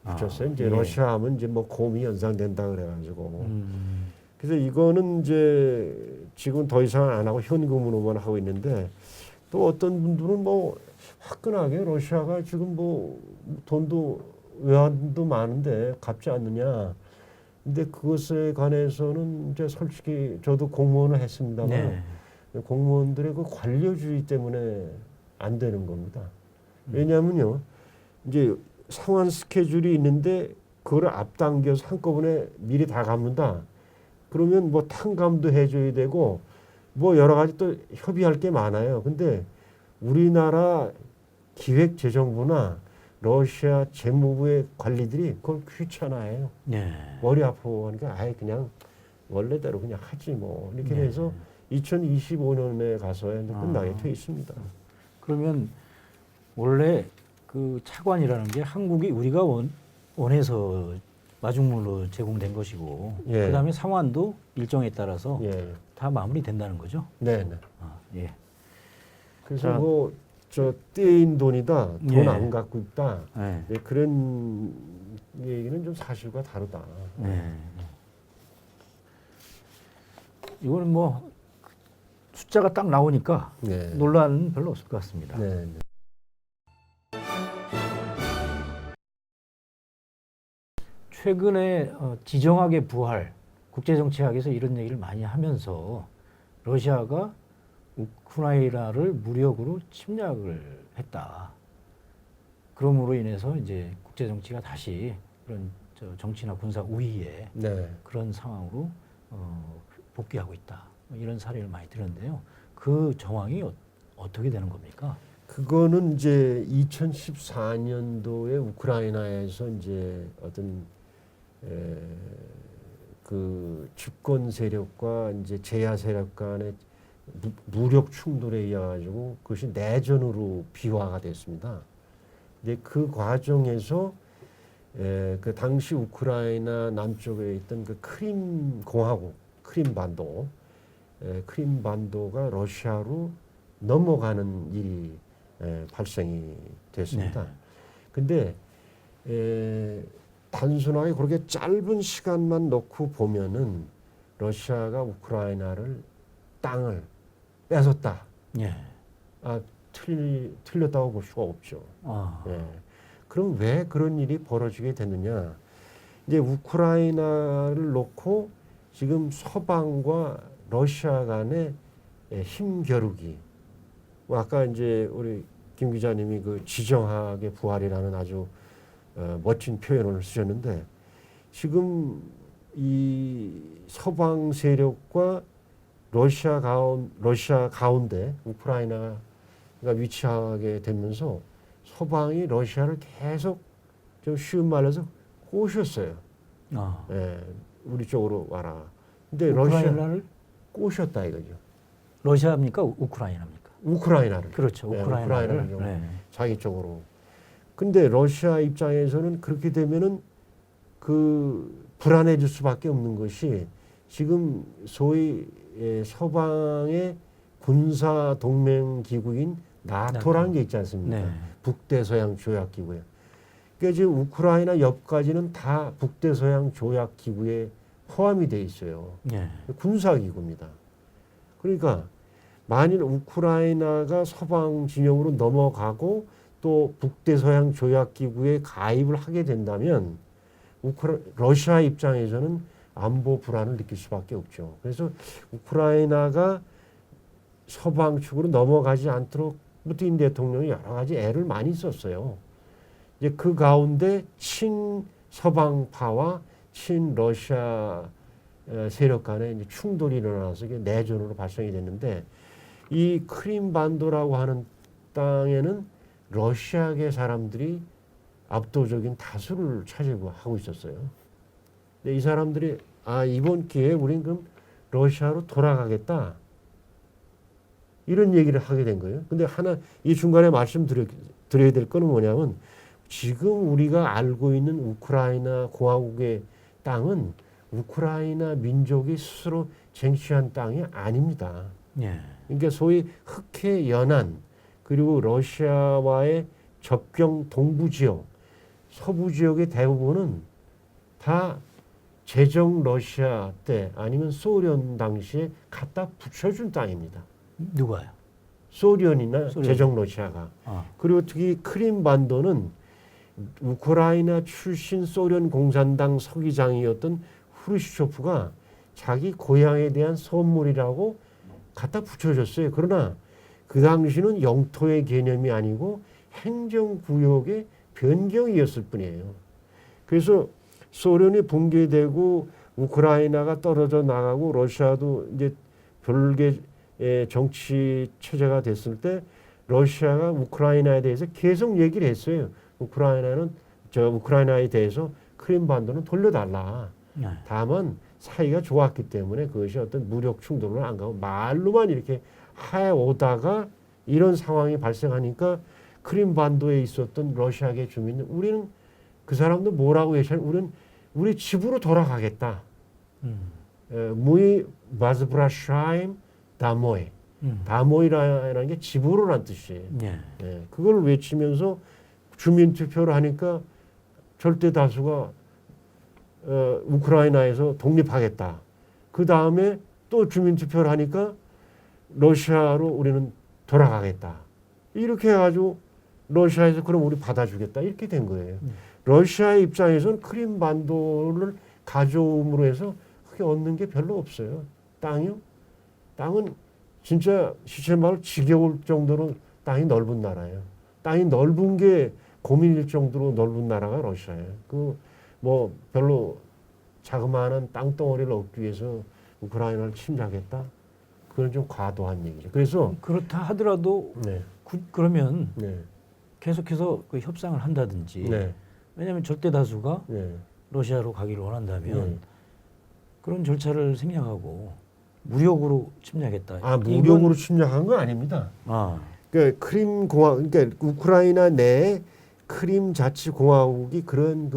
[SPEAKER 2] 붙였어요. 이제
[SPEAKER 1] 예.
[SPEAKER 2] 러시아 하면 이제 뭐 곰이 연상된다 그래가지고.
[SPEAKER 1] 음,
[SPEAKER 2] 그래서 이거는 이제 지금 더 이상 안 하고 현금으로만 하고 있는데 또 어떤 분들은 뭐 화끈하게 러시아가 지금 뭐 돈도 외환도 많은데 갚지 않느냐. 근데 그것에 관해서는 이제 솔직히 저도 공무원을 했습니다만
[SPEAKER 1] 네.
[SPEAKER 2] 공무원들의 그 관료주의 때문에 안 되는 겁니다. 왜냐하면요, 이제 상환 스케줄이 있는데 그거를 앞당겨서 한꺼번에 미리 다 갚는다. 그러면 뭐 탕감도 해줘야 되고 뭐 여러 가지 또 협의할 게 많아요. 근데 우리나라 기획재정부나 러시아 재무부의 관리들이 그걸 귀찮아해요.
[SPEAKER 1] 네.
[SPEAKER 2] 머리 아프고 하니까 아예 그냥 원래대로 그냥 하지 뭐 이렇게
[SPEAKER 1] 네.
[SPEAKER 2] 해서 2025년에 가서 끝나게 돼 있습니다.
[SPEAKER 1] 그러면 원래 그 차관이라는 게 한국이 우리가 원해서 마중물로 제공된 것이고
[SPEAKER 2] 예.
[SPEAKER 1] 그다음에 상환도 일정에 따라서
[SPEAKER 2] 예,
[SPEAKER 1] 다 마무리된다는 거죠.
[SPEAKER 2] 네, 네.
[SPEAKER 1] 아, 예.
[SPEAKER 2] 그래서
[SPEAKER 1] 자,
[SPEAKER 2] 뭐 저 떼인 돈이다, 돈
[SPEAKER 1] 예.
[SPEAKER 2] 안 갖고 있다,
[SPEAKER 1] 네.
[SPEAKER 2] 예, 그런 얘기는 좀 사실과 다르다.
[SPEAKER 1] 네. 이거는 뭐 숫자가 딱 나오니까
[SPEAKER 2] 네,
[SPEAKER 1] 논란은 별로 없을 것 같습니다.
[SPEAKER 2] 네, 네.
[SPEAKER 1] 최근에 지정학의 부활, 국제정치학에서 이런 얘기를 많이 하면서 러시아가 우크라이나를 무력으로 침략을 했다. 그러므로 인해서 이제 국제정치가 다시 그런 정치나 군사 우위에
[SPEAKER 2] 네.
[SPEAKER 1] 그런 상황으로 복귀하고 있다. 이런 사례를 많이 들었는데요. 그 정황이 어떻게 되는 겁니까?
[SPEAKER 2] 그거는 이제 2014년도에 우크라이나에서 이제 어떤 그 집권 세력과 이제 제야 세력 간의 무력 충돌에 의해 가지고 그것이 내전으로 비화가 됐습니다. 근데 그 과정에서 그 당시 우크라이나 남쪽에 있던 그 크림 공화국, 크림 반도가 러시아로 넘어가는 일이 발생이 됐습니다.
[SPEAKER 1] 네.
[SPEAKER 2] 근데 단순하게 그렇게 짧은 시간만 놓고 보면은 러시아가 우크라이나를 땅을 뺏었다.
[SPEAKER 1] 예.
[SPEAKER 2] 틀렸다고 볼 수가 없죠.
[SPEAKER 1] 아,
[SPEAKER 2] 예. 그럼 왜 그런 일이 벌어지게 됐느냐? 이제 우크라이나를 놓고 지금 서방과 러시아 간의 힘겨루기. 뭐 아까 이제 우리 김 기자님이 그 지정학의 부활이라는 아주 멋진 표현을 쓰셨는데 지금 이 서방 세력과 러시아 가운데 우크라이나가 위치하게 되면서 서방이 러시아를 계속 좀 쉬운 말로 해서 꼬셨어요.
[SPEAKER 1] 아.
[SPEAKER 2] 예, 우리 쪽으로 와라. 근데
[SPEAKER 1] 우크라이나를
[SPEAKER 2] 꼬셨다 이거죠.
[SPEAKER 1] 러시아입니까? 우크라이나입니까?
[SPEAKER 2] 우크라이나를.
[SPEAKER 1] 그렇죠.
[SPEAKER 2] 네,
[SPEAKER 1] 우크라이나를.
[SPEAKER 2] 좀
[SPEAKER 1] 네.
[SPEAKER 2] 자기 쪽으로. 근데 러시아 입장에서는 그렇게 되면은 그 불안해질 수밖에 없는 것이 지금 소위 서방의 군사 동맹 기구인 나토라는 게 있지 않습니까?
[SPEAKER 1] 네.
[SPEAKER 2] 북대서양 조약기구에. 그러니까 지금 우크라이나 옆까지는 다 북대서양 조약기구에 포함이 돼 있어요.
[SPEAKER 1] 예.
[SPEAKER 2] 군사기구입니다. 그러니까 만일 우크라이나가 서방 진영으로 넘어가고 또 북대서양 조약기구에 가입을 하게 된다면 러시아 입장에서는 안보 불안을 느낄 수밖에 없죠. 그래서 우크라이나가 서방 측으로 넘어가지 않도록 푸틴 대통령이 여러 가지 애를 많이 썼어요. 이제 그 가운데 친서방파와 친러시아 세력 간의 이제 충돌이 일어나서 이게 내전으로 발생이 됐는데 이 크림반도라고 하는 땅에는 러시아계 사람들이 압도적인 다수를 차지하고 있었어요. 근데 이 사람들이 이번 기회에 우린 그럼 러시아로 돌아가겠다. 이런 얘기를 하게 된 거예요. 근데 하나 이 중간에 말씀드려야 될 거는 뭐냐면 지금 우리가 알고 있는 우크라이나 공화국의 땅은 우크라이나 민족이 스스로 쟁취한 땅이 아닙니다.
[SPEAKER 1] 예.
[SPEAKER 2] 그러니까 소위 흑해 연안 그리고 러시아와의 접경 동부 지역, 서부 지역의 대부분은 다 제정 러시아 때 아니면 소련 당시에 갖다 붙여준 땅입니다.
[SPEAKER 1] 누가요?
[SPEAKER 2] 소련이나
[SPEAKER 1] 소련.
[SPEAKER 2] 제정 러시아가.
[SPEAKER 1] 아.
[SPEAKER 2] 그리고 특히 크림반도는 우크라이나 출신 소련 공산당 서기장이었던 후르시초프가 자기 고향에 대한 선물이라고 갖다 붙여줬어요. 그러나 그 당시는 영토의 개념이 아니고 행정구역의 변경이었을 뿐이에요. 그래서 소련이 붕괴되고 우크라이나가 떨어져 나가고 러시아도 이제 별개의 정치 체제가 됐을 때 러시아가 우크라이나에 대해서 계속 얘기를 했어요. 우크라이나에 대해서 크림반도는 돌려달라.
[SPEAKER 1] 네.
[SPEAKER 2] 다만 사이가 좋았기 때문에 그것이 어떤 무력 충돌을 안 가고 말로만 이렇게 해오다가 이런 상황이 발생하니까 크림반도에 있었던 러시아계 주민들 우리는 그 사람도 뭐라고 얘기하냐면 우리 집으로 돌아가겠다. 무이 바즈브라샤임 다모이. 다모이라는 게 집으로란 뜻이에요.
[SPEAKER 1] 예.
[SPEAKER 2] 예, 그걸 외치면서 주민투표를 하니까 절대 다수가 우크라이나에서 독립하겠다. 그 다음에 또 주민투표를 하니까 러시아로 우리는 돌아가겠다. 이렇게 해가지고 러시아에서 그럼 우리 받아주겠다. 이렇게 된 거예요. 러시아의 입장에서는 크림반도를 가져옴으로 해서 크게 얻는 게 별로 없어요. 땅은 진짜 시체마을 지겨울 정도로 땅이 넓은 나라예요. 땅이 넓은 게 고민일 정도로 넓은 나라가 러시아예요. 뭐 별로 자그마한 땅덩어리를 얻기 위해서 우크라이나를 침략했다. 그건 좀 과도한 얘기죠. 그래서
[SPEAKER 1] 그렇다 하더라도
[SPEAKER 2] 네,
[SPEAKER 1] 그러면
[SPEAKER 2] 네,
[SPEAKER 1] 계속해서 그 협상을 한다든지.
[SPEAKER 2] 네,
[SPEAKER 1] 왜냐하면 절대 다수가
[SPEAKER 2] 네,
[SPEAKER 1] 러시아로 가기를 원한다면
[SPEAKER 2] 네.
[SPEAKER 1] 그런 절차를 생략하고 무력으로 침략했다.
[SPEAKER 2] 무력으로 침략한 건 아닙니다. 그러니까 크림 공화국, 그러니까 우크라이나 내에 크림 자치 공화국이 그런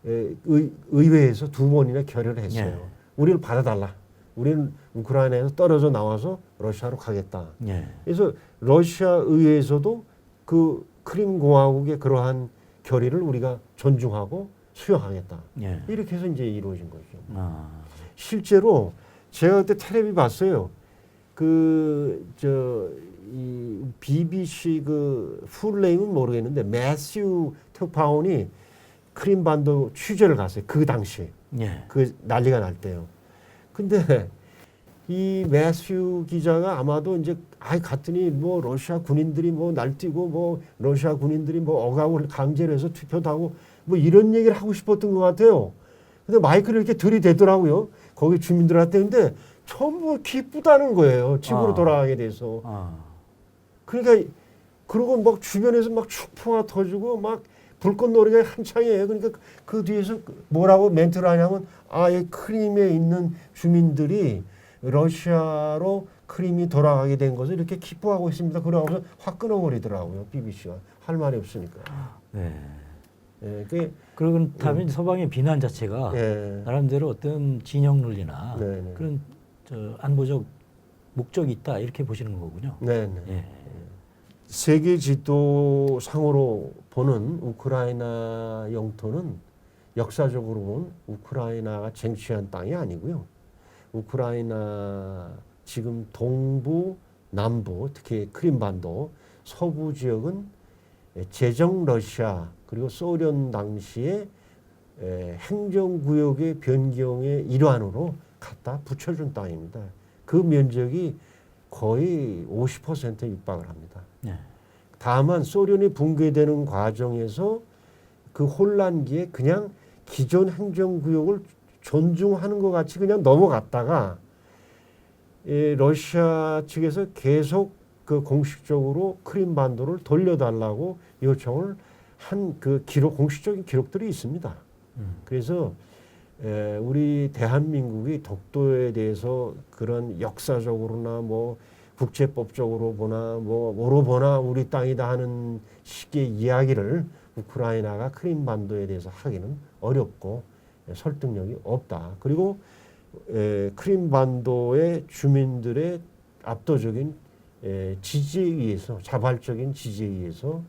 [SPEAKER 2] 의회에서 2번이나 결의를 했어요.
[SPEAKER 1] 예.
[SPEAKER 2] 우리를 받아달라. 우리는 우크라이나에서 떨어져 나와서 러시아로 가겠다.
[SPEAKER 1] 예.
[SPEAKER 2] 그래서 러시아 의회에서도 그 크림 공화국의 그러한 결의를 우리가 존중하고 수용하겠다.
[SPEAKER 1] 예.
[SPEAKER 2] 이렇게 해서 이제 이루어진 거죠.
[SPEAKER 1] 실제로
[SPEAKER 2] 실제로 제가 그때 텔레비 봤어요. 이 BBC 풀네임은 모르겠는데 매스유 특파원이 크림반도 취재를 갔어요. 그 당시에.
[SPEAKER 1] 예.
[SPEAKER 2] 그 난리가 날 때요. 근데 이 매스유 기자가 아마도 이제 갔더니 뭐 러시아 군인들이 뭐 날뛰고 뭐 러시아 군인들이 뭐 억압을 강제로 해서 투표도 하고 뭐 이런 얘기를 하고 싶었던 것 같아요. 근데 마이크를 이렇게 들이대더라고요. 거기 주민들한테. 근데 전부 기쁘다는 거예요. 집으로 돌아가게 돼서. 그러니까 그러고 막 주변에서 막 축포가 터지고 막 불꽃놀이가 한창이에요. 그러니까 그 뒤에서 뭐라고 멘트를 하냐면 이 크림에 있는 주민들이 러시아로 크림이 돌아가게 된 것을 이렇게 기뻐하고 있습니다. 그러고서 확 끊어버리더라고요. BBC가. 할 말이 없으니까.
[SPEAKER 1] 네.
[SPEAKER 2] 예,
[SPEAKER 1] 그러고 다음에 서방의 비난 자체가
[SPEAKER 2] 예.
[SPEAKER 1] 나름대로 어떤 진영 논리나
[SPEAKER 2] 네네.
[SPEAKER 1] 그런 안보적 목적이 있다 이렇게 보시는 거군요.
[SPEAKER 2] 네.
[SPEAKER 1] 예.
[SPEAKER 2] 세계 지도상으로 보는 우크라이나 영토는 역사적으로 본 우크라이나가 쟁취한 땅이 아니고요. 우크라이나 지금 동부, 남부, 특히 크림반도, 서부 지역은 제정 러시아 그리고 소련 당시에 행정구역의 변경의 일환으로 갖다 붙여준 땅입니다. 그 면적이 거의 50%에 육박을 합니다.
[SPEAKER 1] 네.
[SPEAKER 2] 다만 소련이 붕괴되는 과정에서 그 혼란기에 그냥 기존 행정구역을 존중하는 것 같이 그냥 넘어갔다가 러시아 측에서 계속 그 공식적으로 크림반도를 돌려달라고 요청을 한 그 기록, 공식적인 기록들이 있습니다. 그래서 우리 대한민국이 독도에 대해서 그런 역사적으로나 뭐 국제법적으로 보나 뭐로 보나 우리 땅이다 하는 식의 이야기를 우크라이나가 크림반도에 대해서 하기는 어렵고 설득력이 없다. 그리고 크림반도의 주민들의 압도적인 지지에 의해서, 자발적인 지지에 의해서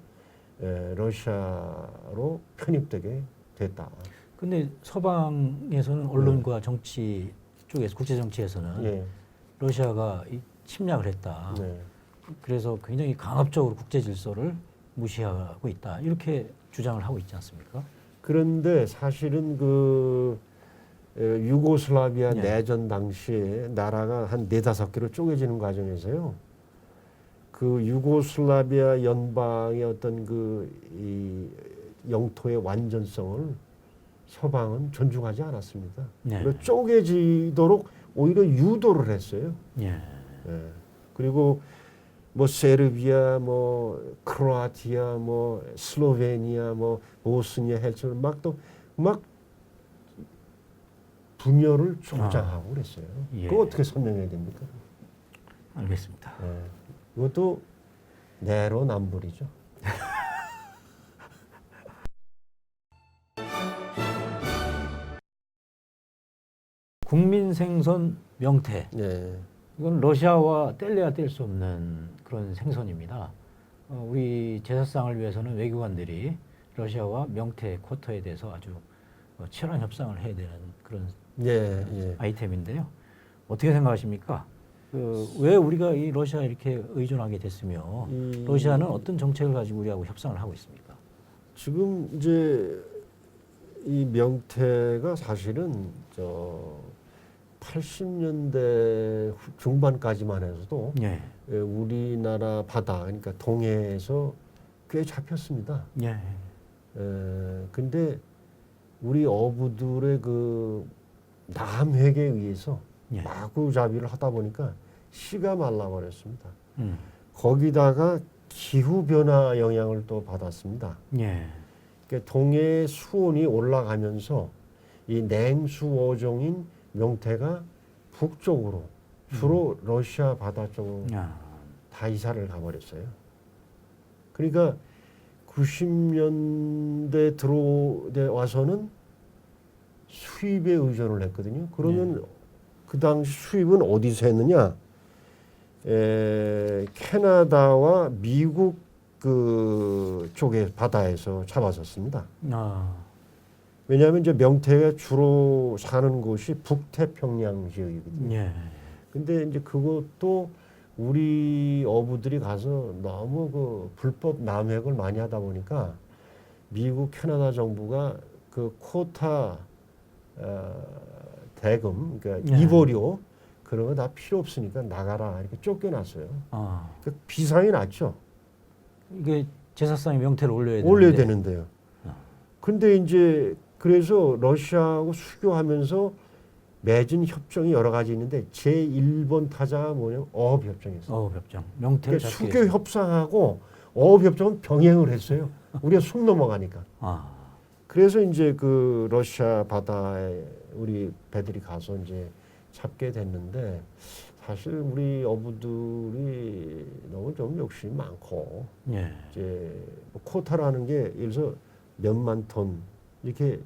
[SPEAKER 2] 러시아로 편입되게 됐다.
[SPEAKER 1] 근데 서방에서는 언론과 정치 쪽에서 국제 정치에서는
[SPEAKER 2] 예.
[SPEAKER 1] 러시아가 침략을 했다.
[SPEAKER 2] 네.
[SPEAKER 1] 그래서 굉장히 강압적으로 국제 질서를 무시하고 있다. 이렇게 주장을 하고 있지 않습니까?
[SPEAKER 2] 그런데 사실은 그 유고슬라비아
[SPEAKER 1] 네.
[SPEAKER 2] 내전 당시에 나라가 한 4-5개로 쪼개지는 과정에서요. 그 유고슬라비아 연방의 어떤 이 영토의 완전성을 서방은 존중하지 않았습니다.
[SPEAKER 1] 네.
[SPEAKER 2] 그리고 쪼개지도록 오히려 유도를 했어요.
[SPEAKER 1] 예.
[SPEAKER 2] 예. 그리고 뭐 세르비아, 뭐 크로아티아, 뭐 슬로베니아, 뭐 보스니아 헤르체고비나 막 분열을 조장하고 그랬어요.
[SPEAKER 1] 예.
[SPEAKER 2] 그거 어떻게 설명해야 됩니까?
[SPEAKER 1] 알겠습니다.
[SPEAKER 2] 예. 이것도 내로남불이죠.
[SPEAKER 1] 국민 생선 명태.
[SPEAKER 2] 예.
[SPEAKER 1] 이건 러시아와 뗄래야 뗄 수 없는 그런 생선입니다. 우리 제사상을 위해서는 외교관들이 러시아와 명태 쿼터에 대해서 아주 치열한 협상을 해야 되는 그런
[SPEAKER 2] 예, 예.
[SPEAKER 1] 아이템인데요. 어떻게 생각하십니까? 왜 우리가 이 러시아에 이렇게 의존하게 됐으며 러시아는 어떤 정책을 가지고 우리하고 협상을 하고 있습니까?
[SPEAKER 2] 지금 이제 이 명태가 사실은 80년대 중반까지만 해서도
[SPEAKER 1] 예.
[SPEAKER 2] 우리나라 바다, 그러니까 동해에서 꽤 잡혔습니다.
[SPEAKER 1] 예.
[SPEAKER 2] 근데 우리 어부들의 그 남획에 의해서
[SPEAKER 1] 예.
[SPEAKER 2] 마구잡이를 하다 보니까 씨가 말라버렸습니다.
[SPEAKER 1] 음.
[SPEAKER 2] 거기다가 기후변화 영향을 또 받았습니다.
[SPEAKER 1] 예.
[SPEAKER 2] 그러니까 동해 수온이 올라가면서 이 냉수 어종인 명태가 북쪽으로 주로 러시아 바다 쪽으로
[SPEAKER 1] 야.
[SPEAKER 2] 다 이사를 가버렸어요. 그러니까 90년대 들어와서는 수입에 의존을 했거든요. 그러면 그 당시 수입은 어디서 했느냐? 캐나다와 미국 그 쪽의 바다에서 잡았었습니다.
[SPEAKER 1] 아.
[SPEAKER 2] 왜냐하면 이제 명태가 주로 사는 곳이 북태평양 지역이거든요.
[SPEAKER 1] 예.
[SPEAKER 2] 근데 이제 그것도 우리 어부들이 가서 너무 그 불법 남획을 많이 하다 보니까 미국, 캐나다 정부가 그 쿼타 대금, 그러니까
[SPEAKER 1] 네.
[SPEAKER 2] 이보료 그런 거 다 필요 없으니까 나가라 이렇게 쫓겨났어요.
[SPEAKER 1] 아.
[SPEAKER 2] 그 비상이 났죠.
[SPEAKER 1] 이게 제사상에 명태를
[SPEAKER 2] 올려야 되는데요.
[SPEAKER 1] 아.
[SPEAKER 2] 근데 이제 그래서 러시아하고 수교하면서 맺은 협정이 여러 가지 있는데 제1번 타자가 뭐냐면 어업협정이었어요.
[SPEAKER 1] 어업협정. 명태를
[SPEAKER 2] 그러니까
[SPEAKER 1] 잡기
[SPEAKER 2] 수교
[SPEAKER 1] 위해서.
[SPEAKER 2] 협상하고 어업협정은 병행을 했어요. 우리가 숨 넘어가니까.
[SPEAKER 1] 아.
[SPEAKER 2] 그래서 이제 그 러시아 바다에 우리 배들이 가서 이제 잡게 됐는데 사실 우리 어부들이 너무 좀 욕심이 많고
[SPEAKER 1] 예.
[SPEAKER 2] 이제 뭐 쿼타라는 게 예를 들어서 몇만 톤 이렇게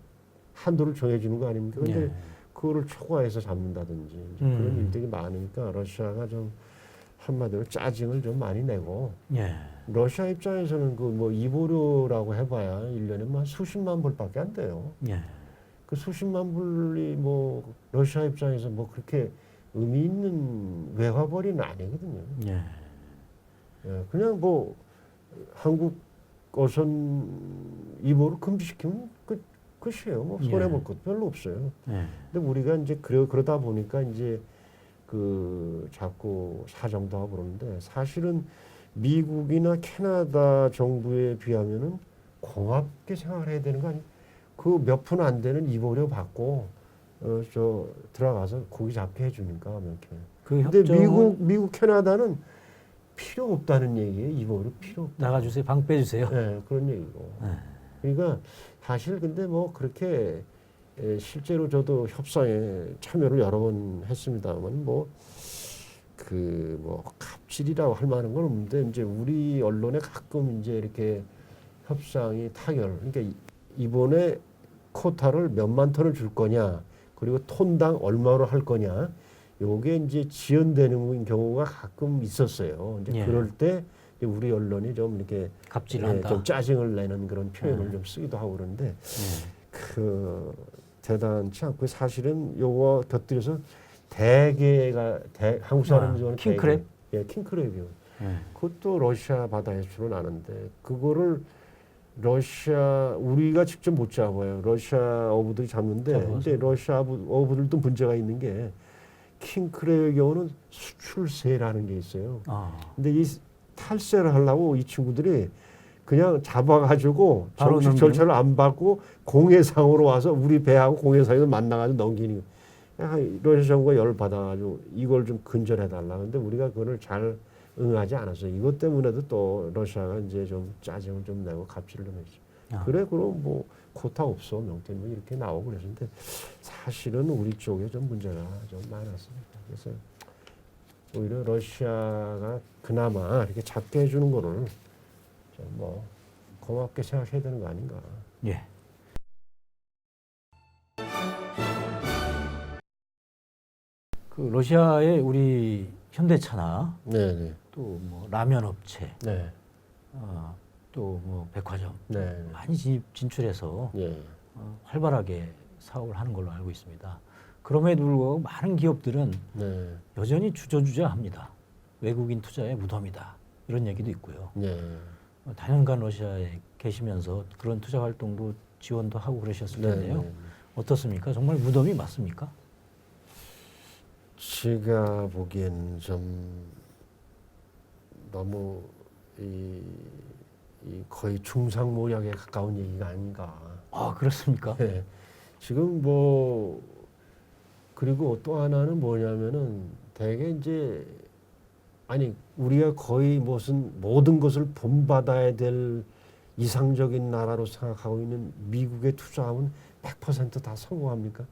[SPEAKER 2] 한도를 정해주는 거 아닙니까? 근데
[SPEAKER 1] 예.
[SPEAKER 2] 그거를 초과해서 잡는다든지 이제 그런 일들이 많으니까 러시아가 좀 한마디로 짜증을 좀 많이 내고
[SPEAKER 1] 예.
[SPEAKER 2] 러시아 입장에서는 그 뭐 이보료라고 해봐야 1년에 뭐 한 수십만 불밖에 안 돼요.
[SPEAKER 1] 예.
[SPEAKER 2] 그 수십만 불이 뭐 러시아 입장에서 뭐 그렇게 의미 있는 외화벌이는 아니거든요.
[SPEAKER 1] 예.
[SPEAKER 2] 예, 그냥 뭐 한국 어선 이보를 금지시키면 끝이에요. 뭐 손해 볼 것도 별로 없어요.
[SPEAKER 1] 예.
[SPEAKER 2] 근데 우리가 이제 그러다 보니까 이제 그 자꾸 사정도 하고 그러는데 사실은 미국이나 캐나다 정부에 비하면은 고맙게 생각을 해야 되는 거 아니에요? 그 몇 푼 안 되는 이보료 받고 저 들어가서 고기 잡게 해주니까 이렇게.
[SPEAKER 1] 그
[SPEAKER 2] 근데
[SPEAKER 1] 협정은
[SPEAKER 2] 미국 캐나다는 필요 없다는 얘기예요. 이보료 필요 없다.
[SPEAKER 1] 나가주세요. 방 빼주세요.
[SPEAKER 2] 네, 그런 얘기고.
[SPEAKER 1] 예.
[SPEAKER 2] 그러니까 사실 근데 뭐 그렇게 실제로 저도 협상에 참여를 여러 번 했습니다만 뭐 그 뭐 갑질이라고 할 만한 건 없는데 이제 우리 언론에 가끔 이제 이렇게 협상이 타결 그러니까 이번에 코타를 몇만 톤을 줄 거냐 그리고 톤당 얼마로 할 거냐 요게 이제 지연되는 경우가 가끔 있었어요. 이제
[SPEAKER 1] 예.
[SPEAKER 2] 그럴 때 이제 우리 언론이 좀 이렇게
[SPEAKER 1] 갑질을 한다.
[SPEAKER 2] 좀 짜증을 내는 그런 표현을 좀 쓰기도 하고 그러는데
[SPEAKER 1] 예.
[SPEAKER 2] 그 대단치 않고 사실은 요거 곁들여서 대게가 한국 사람이 좋아하는
[SPEAKER 1] 킹크랩?
[SPEAKER 2] 예, 킹크랩이요.
[SPEAKER 1] 예.
[SPEAKER 2] 그것도 러시아 바다에 주로 나는데 그거를 러시아 우리가 직접 못 잡아요. 러시아 어부들이 잡는데
[SPEAKER 1] 잡아서.
[SPEAKER 2] 이제 러시아 어부들도 문제가 있는 게 킹크랩의 경우는 수출세라는 게 있어요.
[SPEAKER 1] 아.
[SPEAKER 2] 근데 이 탈세를 하려고 이 친구들이 그냥 잡아가지고
[SPEAKER 1] 바로
[SPEAKER 2] 정식 절차를 안 받고 공해상으로 와서 우리 배하고 공해상에서 만나가지고 넘기는 거. 러시아 정부가 열 받아가지고 이걸 좀 근절해달라. 근데 우리가 그걸 잘 응하지 않았어요. 이것 때문에도 또 러시아가 이제 좀 짜증을 좀 내고 갑질을 좀 했죠.
[SPEAKER 1] 아.
[SPEAKER 2] 그래 그럼 뭐 코타 없어 명태는 뭐 이렇게 나오고 그랬는데 사실은 우리 쪽에 좀 문제가 좀 많았습니다. 그래서 오히려 러시아가 그나마 이렇게 작게 해주는 거를 좀 뭐 고맙게 생각해야 되는 거 아닌가.
[SPEAKER 1] 예. 그 러시아의 우리 현대차나
[SPEAKER 2] 네네.
[SPEAKER 1] 또 뭐 라면 업체,
[SPEAKER 2] 네.
[SPEAKER 1] 또 뭐 백화점
[SPEAKER 2] 네.
[SPEAKER 1] 많이 진출해서
[SPEAKER 2] 예.
[SPEAKER 1] 활발하게 사업을 하는 걸로 알고 있습니다. 그럼에도 불구하고 많은 기업들은
[SPEAKER 2] 네.
[SPEAKER 1] 여전히 주저주저합니다. 외국인 투자의 무덤이다. 이런 얘기도 있고요.
[SPEAKER 2] 네.
[SPEAKER 1] 다년간 러시아에 계시면서 그런 투자 활동도 지원도 하고 그러셨을 텐데요.
[SPEAKER 2] 네.
[SPEAKER 1] 어떻습니까? 정말 무덤이 맞습니까?
[SPEAKER 2] 제가 보기엔 좀 너무 이 거의 중상모략에 가까운 얘기가 아닌가.
[SPEAKER 1] 아, 그렇습니까?
[SPEAKER 2] 네. 지금 뭐 그리고 또 하나는 뭐냐면은 대개 이제 아니 우리가 거의 무슨 모든 것을 본받아야 될 이상적인 나라로 생각하고 있는 미국에 투자하면 100%다 성공합니까?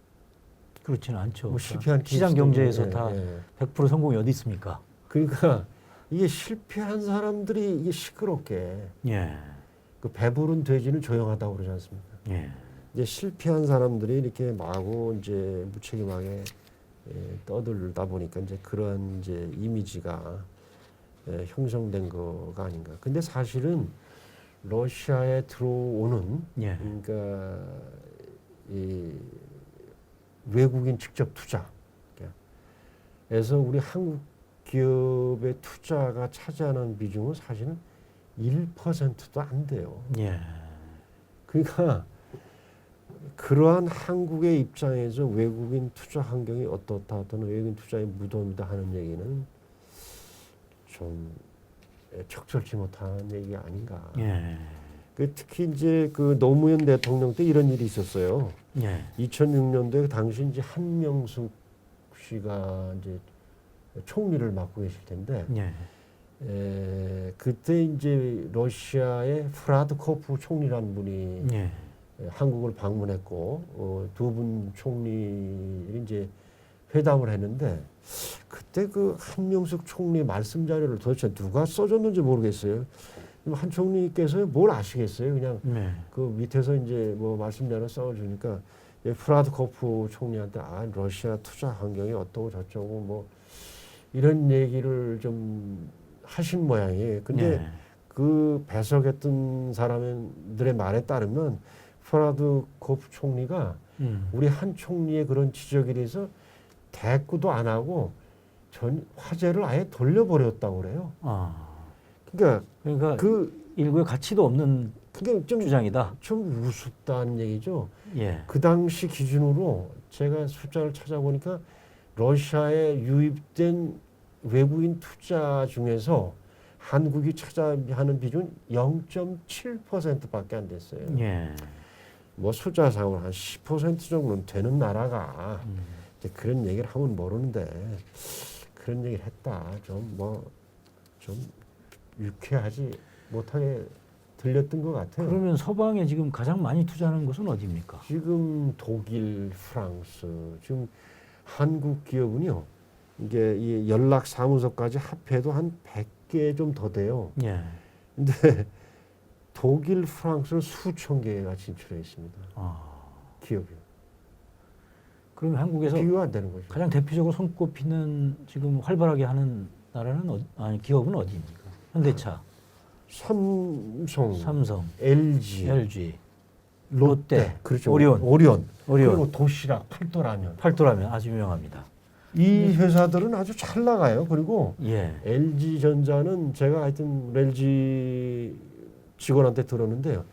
[SPEAKER 1] 그렇지는 않죠.
[SPEAKER 2] 뭐 실패한
[SPEAKER 1] 시장
[SPEAKER 2] 케이스도
[SPEAKER 1] 경제에서
[SPEAKER 2] 있는데,
[SPEAKER 1] 다
[SPEAKER 2] 예.
[SPEAKER 1] 100% 성공이 어디 있습니까?
[SPEAKER 2] 그러니까 이게 실패한 사람들이 이게 시끄럽게
[SPEAKER 1] 예.
[SPEAKER 2] 그 배부른 돼지는 조용하다고 그러지 않습니까?
[SPEAKER 1] 예.
[SPEAKER 2] 이제 실패한 사람들이 이렇게 마구 이제 무책임하게 떠들다 보니까 이제 그런 이제 이미지가 형성된 거가 아닌가. 근데 사실은 러시아에 들어오는
[SPEAKER 1] 예.
[SPEAKER 2] 그러니까 이 외국인 직접 투자에서 우리 한국 기업의 투자가 차지하는 비중은 사실은 1%도 안 돼요.
[SPEAKER 1] 예.
[SPEAKER 2] 그러니까 그러한 한국의 입장에서 외국인 투자 환경이 어떻다 또는 외국인 투자의 무덤이다 하는 얘기는 좀 적절치 못한 얘기가 아닌가.
[SPEAKER 1] 예.
[SPEAKER 2] 특히 이제 그 노무현 대통령 때 이런 일이 있었어요.
[SPEAKER 1] 예.
[SPEAKER 2] 2006년도에 당시 이제 한명숙 씨가 이제 총리를 맡고 계실 텐데, 그때 이제 러시아의 프라드코프 총리라는 분이
[SPEAKER 1] 예.
[SPEAKER 2] 한국을 방문했고, 두 분 총리들이 이제 회담을 했는데, 그때 그 한명숙 총리 말씀 자료를 도대체 누가 써줬는지 모르겠어요. 한 총리께서 뭘 아시겠어요? 그냥
[SPEAKER 1] 네.
[SPEAKER 2] 그 밑에서 이제 뭐 말씀 자료 써주니까 프라드코프 총리한테 러시아 투자 환경이 어떠고 저쩌고 뭐 이런 얘기를 좀 하신 모양이에요. 근데
[SPEAKER 1] 예.
[SPEAKER 2] 그 배석했던 사람들의 말에 따르면 프라드코프 총리가 우리 한 총리의 그런 지적에 대해서 대꾸도 안 하고 전 화제를 아예 돌려버렸다고 그래요.
[SPEAKER 1] 아,
[SPEAKER 2] 그러니까
[SPEAKER 1] 그러니까
[SPEAKER 2] 그
[SPEAKER 1] 일구의 가치도 없는
[SPEAKER 2] 그게
[SPEAKER 1] 주장이다.
[SPEAKER 2] 좀 우습다는 얘기죠.
[SPEAKER 1] 예.
[SPEAKER 2] 그 당시 기준으로 제가 숫자를 찾아보니까 러시아에 유입된 외국인 투자 중에서 한국이 차지하는 비중 0.7%밖에 안 됐어요.
[SPEAKER 1] 예.
[SPEAKER 2] 뭐 숫자상으로 한 10% 정도는 되는 나라가 이제 그런 얘기를 하면 모르는데 그런 얘기를 했다. 좀 유쾌하지 못하게 들렸던 것 같아요.
[SPEAKER 1] 그러면 서방에 지금 가장 많이 투자하는 곳은 어디입니까?
[SPEAKER 2] 지금 독일, 프랑스, 지금 한국 기업은요. 이게 이 연락 사무소까지 합해도 한 100개 좀 더 돼요.
[SPEAKER 1] 예.
[SPEAKER 2] 근데 독일, 프랑스는 수천 개가 진출해 있습니다.
[SPEAKER 1] 아,
[SPEAKER 2] 기업이.
[SPEAKER 1] 그러면 한국에서
[SPEAKER 2] 비교가 안 되는 거죠.
[SPEAKER 1] 가장 대표적으로 손꼽히는 지금 활발하게 하는 나라는 기업은 어디입니까? 현대차,
[SPEAKER 2] 삼성, LG,
[SPEAKER 1] LG,
[SPEAKER 2] 롯데, 그렇죠.
[SPEAKER 1] 오리온.
[SPEAKER 2] 그리고 도시락, 팔도라면.
[SPEAKER 1] 팔도라면 아주 유명합니다.
[SPEAKER 2] 이 회사들은 아주 잘 나가요. 그리고
[SPEAKER 1] 예.
[SPEAKER 2] LG전자는 제가 하여튼 LG 직원한테 들었는데요.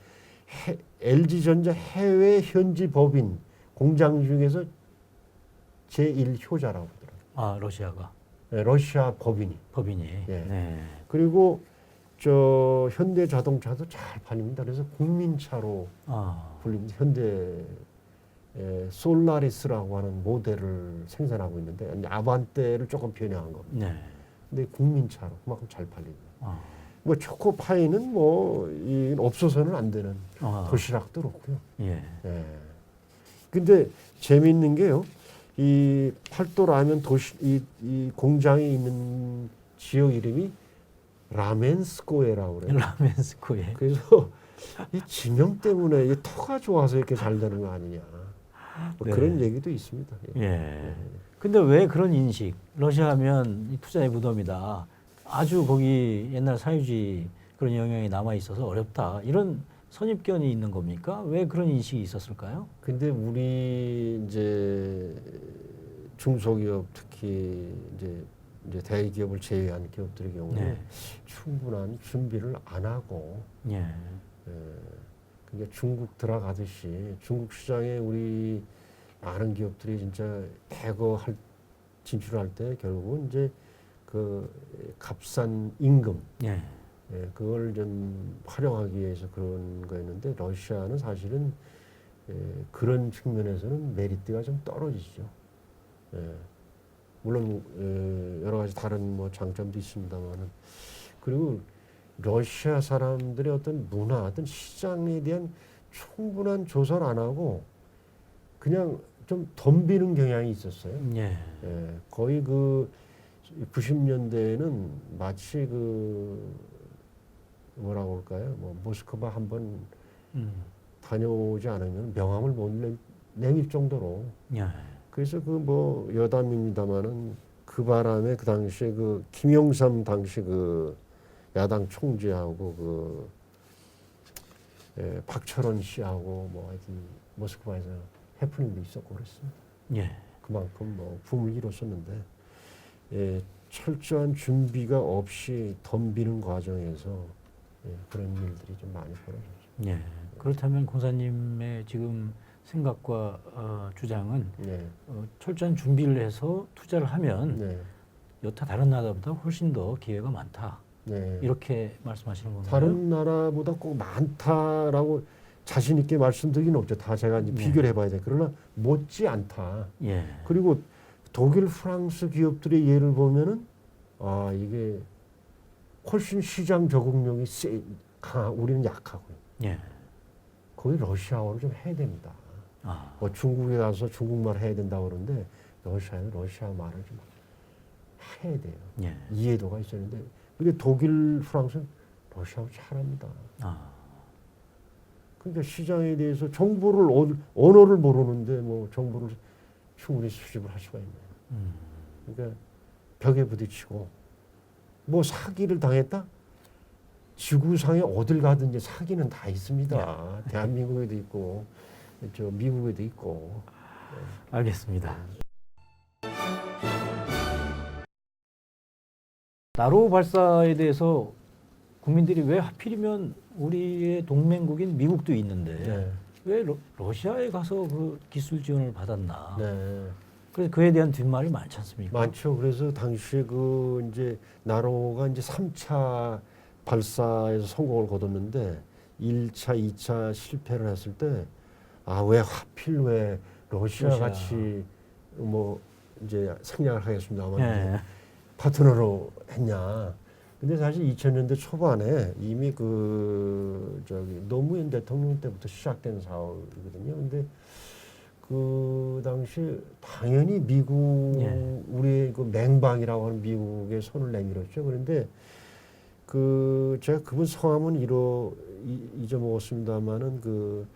[SPEAKER 2] LG전자 해외 현지 법인 공장 중에서 제1효자라고 하더라고요.
[SPEAKER 1] 아, 러시아가
[SPEAKER 2] 네, 러시아 법인이.
[SPEAKER 1] 법인이.
[SPEAKER 2] 예.
[SPEAKER 1] 네.
[SPEAKER 2] 그리고 저 현대자동차도 잘 팔립니다. 그래서 국민차로
[SPEAKER 1] 아,
[SPEAKER 2] 불립니다. 현대 솔라리스라고 하는 모델을 생산하고 있는데 아반떼를 조금 변형한 겁니다.
[SPEAKER 1] 네.
[SPEAKER 2] 근데 국민차로 그만큼 잘 팔립니다.
[SPEAKER 1] 아,
[SPEAKER 2] 뭐 초코파이는 이 없어서는 안 되는 도시락도 그렇고요.
[SPEAKER 1] 예.
[SPEAKER 2] 예. 근데 재미있는 게요. 이 팔도라면 이 공장이 있는 지역 이름이 라멘스코에라고 그래요.
[SPEAKER 1] 라멘스코에.
[SPEAKER 2] 그래서 이 지명 때문에 이 터가 좋아서 이렇게 잘 되는 거 아니냐. 뭐
[SPEAKER 1] 네.
[SPEAKER 2] 그런 얘기도 있습니다.
[SPEAKER 1] 예. 근데 왜 그런 인식? 러시아하면 이 투자의 무덤이다. 아주 거기 옛날 사회주의 그런 영향이 남아 있어서 어렵다. 이런 선입견이 있는 겁니까? 왜 그런 인식이 있었을까요?
[SPEAKER 2] 근데 우리 이제 중소기업 특히 이제 대기업을 제외한 기업들의 경우는
[SPEAKER 1] 네.
[SPEAKER 2] 충분한 준비를 안 하고
[SPEAKER 1] 예.
[SPEAKER 2] 그러니까 중국 들어가듯이 중국 시장에 우리 많은 기업들이 진짜 진출할 때 결국은 이제 그 값싼 임금
[SPEAKER 1] 예.
[SPEAKER 2] 그걸 좀 활용하기 위해서 그런 거였는데 러시아는 사실은 그런 측면에서는 메리트가 좀 떨어지죠. 물론 여러 가지 다른 뭐 장점도 있습니다만은 그리고 러시아 사람들의 어떤 문화, 어떤 시장에 대한 충분한 조사를 안 하고 그냥 좀 덤비는 경향이 있었어요.
[SPEAKER 1] 예.
[SPEAKER 2] 거의 그 90년대에는 마치 뭐라고 할까요? 뭐 모스크바 한번 다녀오지 않으면 명함을 못 내밀 정도로.
[SPEAKER 1] 예.
[SPEAKER 2] 그래서 뭐 여담입니다마는 그 바람에 그 당시에 김영삼 당시 야당 총재하고 박철원 씨하고 뭐 하여튼 모스크바에서 해프닝도 있었고 그랬습니다.
[SPEAKER 1] 예.
[SPEAKER 2] 그만큼 뭐 붐을 일었었는데 철저한 준비가 없이 덤비는 과정에서 그런 일들이 좀 많이 벌어졌죠.
[SPEAKER 1] 예. 그렇다면 공사님의 지금 생각과 주장은 철저한 준비를 해서 투자를 하면 여타 다른 나라보다 훨씬 더 기회가 많다. 이렇게 말씀하시는 건가요?
[SPEAKER 2] 다른 나라보다 꼭 많다라고 자신 있게 말씀드리긴 없죠. 다 제가 이제 비교를 해봐야 돼. 그러나 못지 않다.
[SPEAKER 1] 예.
[SPEAKER 2] 그리고 독일, 프랑스 기업들의 예를 보면은 이게 훨씬 시장 적응력이 우리는 약하고요.
[SPEAKER 1] 예.
[SPEAKER 2] 거기 러시아어를 좀 해야 됩니다. 뭐 중국에 가서 중국말 해야 된다고 그러는데 러시아는 러시아 말을 좀 해야 돼요.
[SPEAKER 1] 예.
[SPEAKER 2] 이해도가 있었는데 근데 독일, 프랑스는 러시아어 잘합니다. 그러니까 시장에 대해서 정보를 언어를 모르는데 뭐 정보를 충분히 수집을 할 수가 있네요. 그러니까 벽에 부딪히고 뭐 사기를 당했다? 지구상에 어딜 가든지 사기는 다 있습니다. 대한민국에도 있고 저 미국에도 있고.
[SPEAKER 1] 알겠습니다. 나로 발사에 대해서 국민들이 왜 하필이면 우리의 동맹국인 미국도 있는데
[SPEAKER 2] 네.
[SPEAKER 1] 왜 러시아에 가서 그 기술 지원을 받았나?
[SPEAKER 2] 네.
[SPEAKER 1] 그래서 그에 대한 뒷말이 많지 않습니까?
[SPEAKER 2] 많죠. 그래서 당시에 그 이제 나로가 이제 3차 발사에서 성공을 거뒀는데 1차, 2차 실패를 했을 때 아, 왜 하필 왜 러시아 같이 뭐 이제 생략을 하겠습니다만
[SPEAKER 1] 예.
[SPEAKER 2] 파트너로 했냐. 근데 사실 2000년대 초반에 이미 그 저기 노무현 대통령 때부터 시작된 사업이거든요. 근데 그 당시 당연히 미국 우리의 그 맹방이라고 하는 미국의 손을 내밀었죠. 그런데 그 제가 그분 성함은 잊어먹었습니다만은 그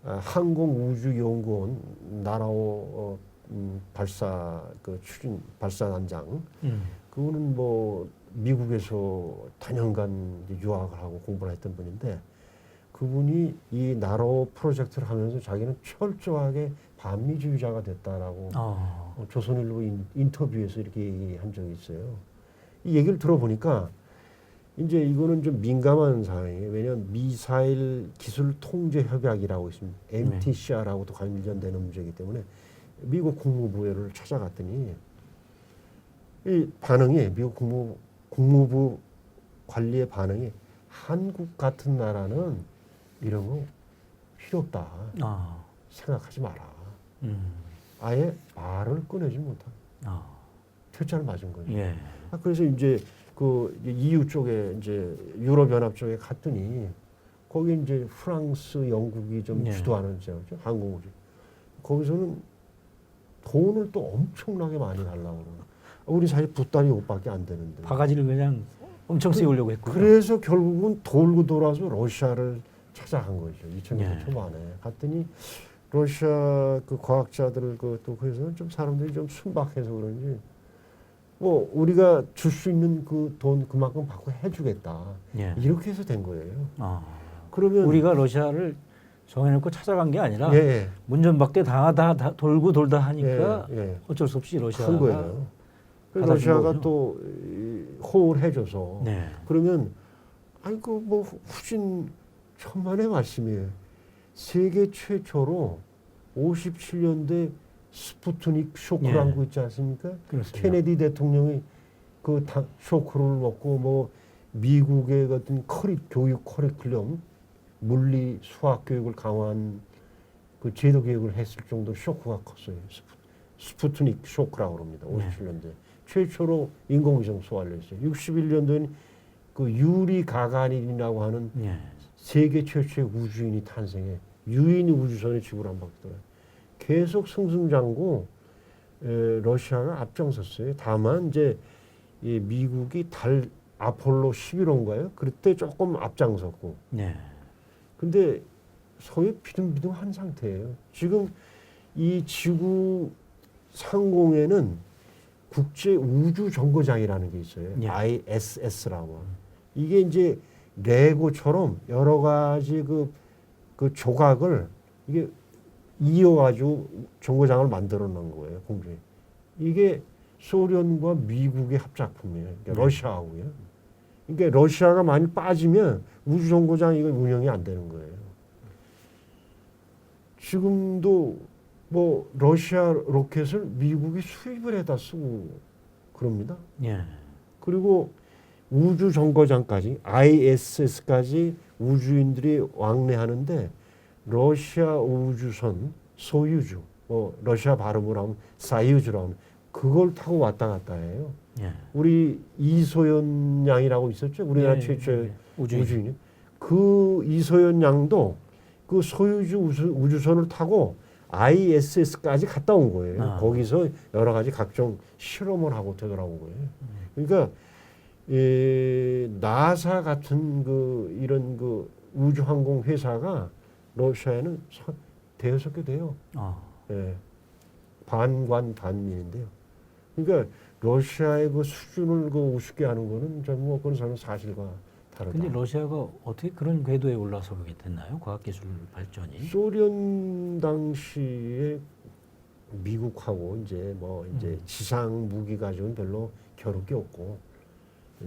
[SPEAKER 2] 항공우주연구원 나라오 발사 그 추진 발사단장 그분은 뭐 미국에서 단연간 유학을 하고 공부를 했던 분인데 그분이 이 나로 프로젝트를 하면서 자기는 철저하게 반미주의자가 됐다라고 조선일보 인터뷰에서 이렇게 얘기한 적이 있어요. 이 얘기를 들어보니까 이제 이거는 좀 민감한 상황이에요. 왜냐하면 미사일 기술 통제 협약이라고 있습니다. MTCR하고도 관련되는 문제이기 때문에 미국 국무부를 찾아갔더니 이 반응이 미국 국무부 관리의 반응이 한국 같은 나라는 이런 거 필요 없다. 생각하지 마라. 아예 말을 꺼내지 못한. 퇴짜를 맞은 거죠.
[SPEAKER 1] 예.
[SPEAKER 2] 그래서 이제 그 EU 쪽에 이제 유럽연합 쪽에 갔더니 거기 이제 프랑스, 영국이 좀 주도하는 지죠 항공우주. 거기서는 돈을 또 엄청나게 많이 달라고 그러고. 우리 사실 붓다리 옷밖에 안 되는데.
[SPEAKER 1] 바가지를 그냥 엄청 씌우려고 했군요.
[SPEAKER 2] 그래서 결국은 돌고 돌아서 러시아를 찾아간 거죠. 2000년대 초반에 갔더니 러시아 그 과학자들 또 그래서 좀 사람들이 좀 순박해서 그런지 뭐 우리가 줄 수 있는 그 돈 그만큼 받고 해주겠다. 이렇게 해서 된 거예요. 그러면
[SPEAKER 1] 우리가 러시아를 정해놓고 찾아간 게 아니라 문전박대 당하다 돌고 돌다 하니까 어쩔 수 없이 러시아가
[SPEAKER 2] 한 거예요. 러시아가 또 호응을 해줘서 그러면 아이고 뭐 후진 천만의 말씀이에요. 세계 최초로 57년대 스푸트닉 쇼크라는 거 있지 않습니까?
[SPEAKER 1] 그렇습니다.
[SPEAKER 2] 케네디 대통령이 그 쇼크를 먹고 뭐 미국의 같은 교육 커리큘럼 물리 수학 교육을 강화한 그 제도 교육을 했을 정도로 쇼크가 컸어요. 스푸트닉 쇼크라고 합니다. 57년도에. 최초로 인공위성 쏘아를 했어요. 61년도에는 그 유리 가가린이라고 하는 세계 최초의 우주인이 탄생해 유인 우주선에 지구를 한 바퀴 돌아요. 계속 승승장구 러시아가 앞장섰어요. 다만 이제 미국이 달 아폴로 11호인가요? 그때 조금 앞장섰고. 근데 서로 비등비등한 상태예요. 지금 이 지구 상공에는 국제 우주 정거장이라는 게 있어요. ISS라고. 이게 이제 레고처럼 여러 가지 그 조각을 이게 이어가지고 정거장을 만들어 놓은 거예요, 공중에. 이게 소련과 미국의 합작품이에요. 그러니까 러시아하고요. 그러니까 러시아가 많이 빠지면 우주 정거장 이거 운영이 안 되는 거예요. 지금도 뭐 러시아 로켓을 미국이 수입을 해다 쓰고 그럽니다. 그리고 우주 정거장까지 ISS까지 우주인들이 왕래하는데 러시아 우주선 소유주, 뭐 러시아 발음으로 하면 사유주라고 하면 그걸 타고 왔다 갔다 해요. 우리 이소연 양이라고 있었죠. 우리나라 최초의 우주인이. 그 이소연 양도 그 소유주 우주선을 타고 ISS까지 갔다 온 거예요. 거기서 여러 가지 각종 실험을 하고 되돌아온 거예요. 그러니까 나사 같은 이런 우주항공 회사가 러시아에는 대여섯 개 돼요. 반관 반민인데요. 그러니까 러시아의 그 수준을 그 우습게 하는 거는 뭐 그건 저는 사실과 다르다.
[SPEAKER 1] 근데 러시아가 어떻게 그런 궤도에 올라서게 됐나요? 과학기술 발전이?
[SPEAKER 2] 소련 당시에 미국하고 이제 뭐 이제 지상 무기 가지고는 별로 겨룰 게 없고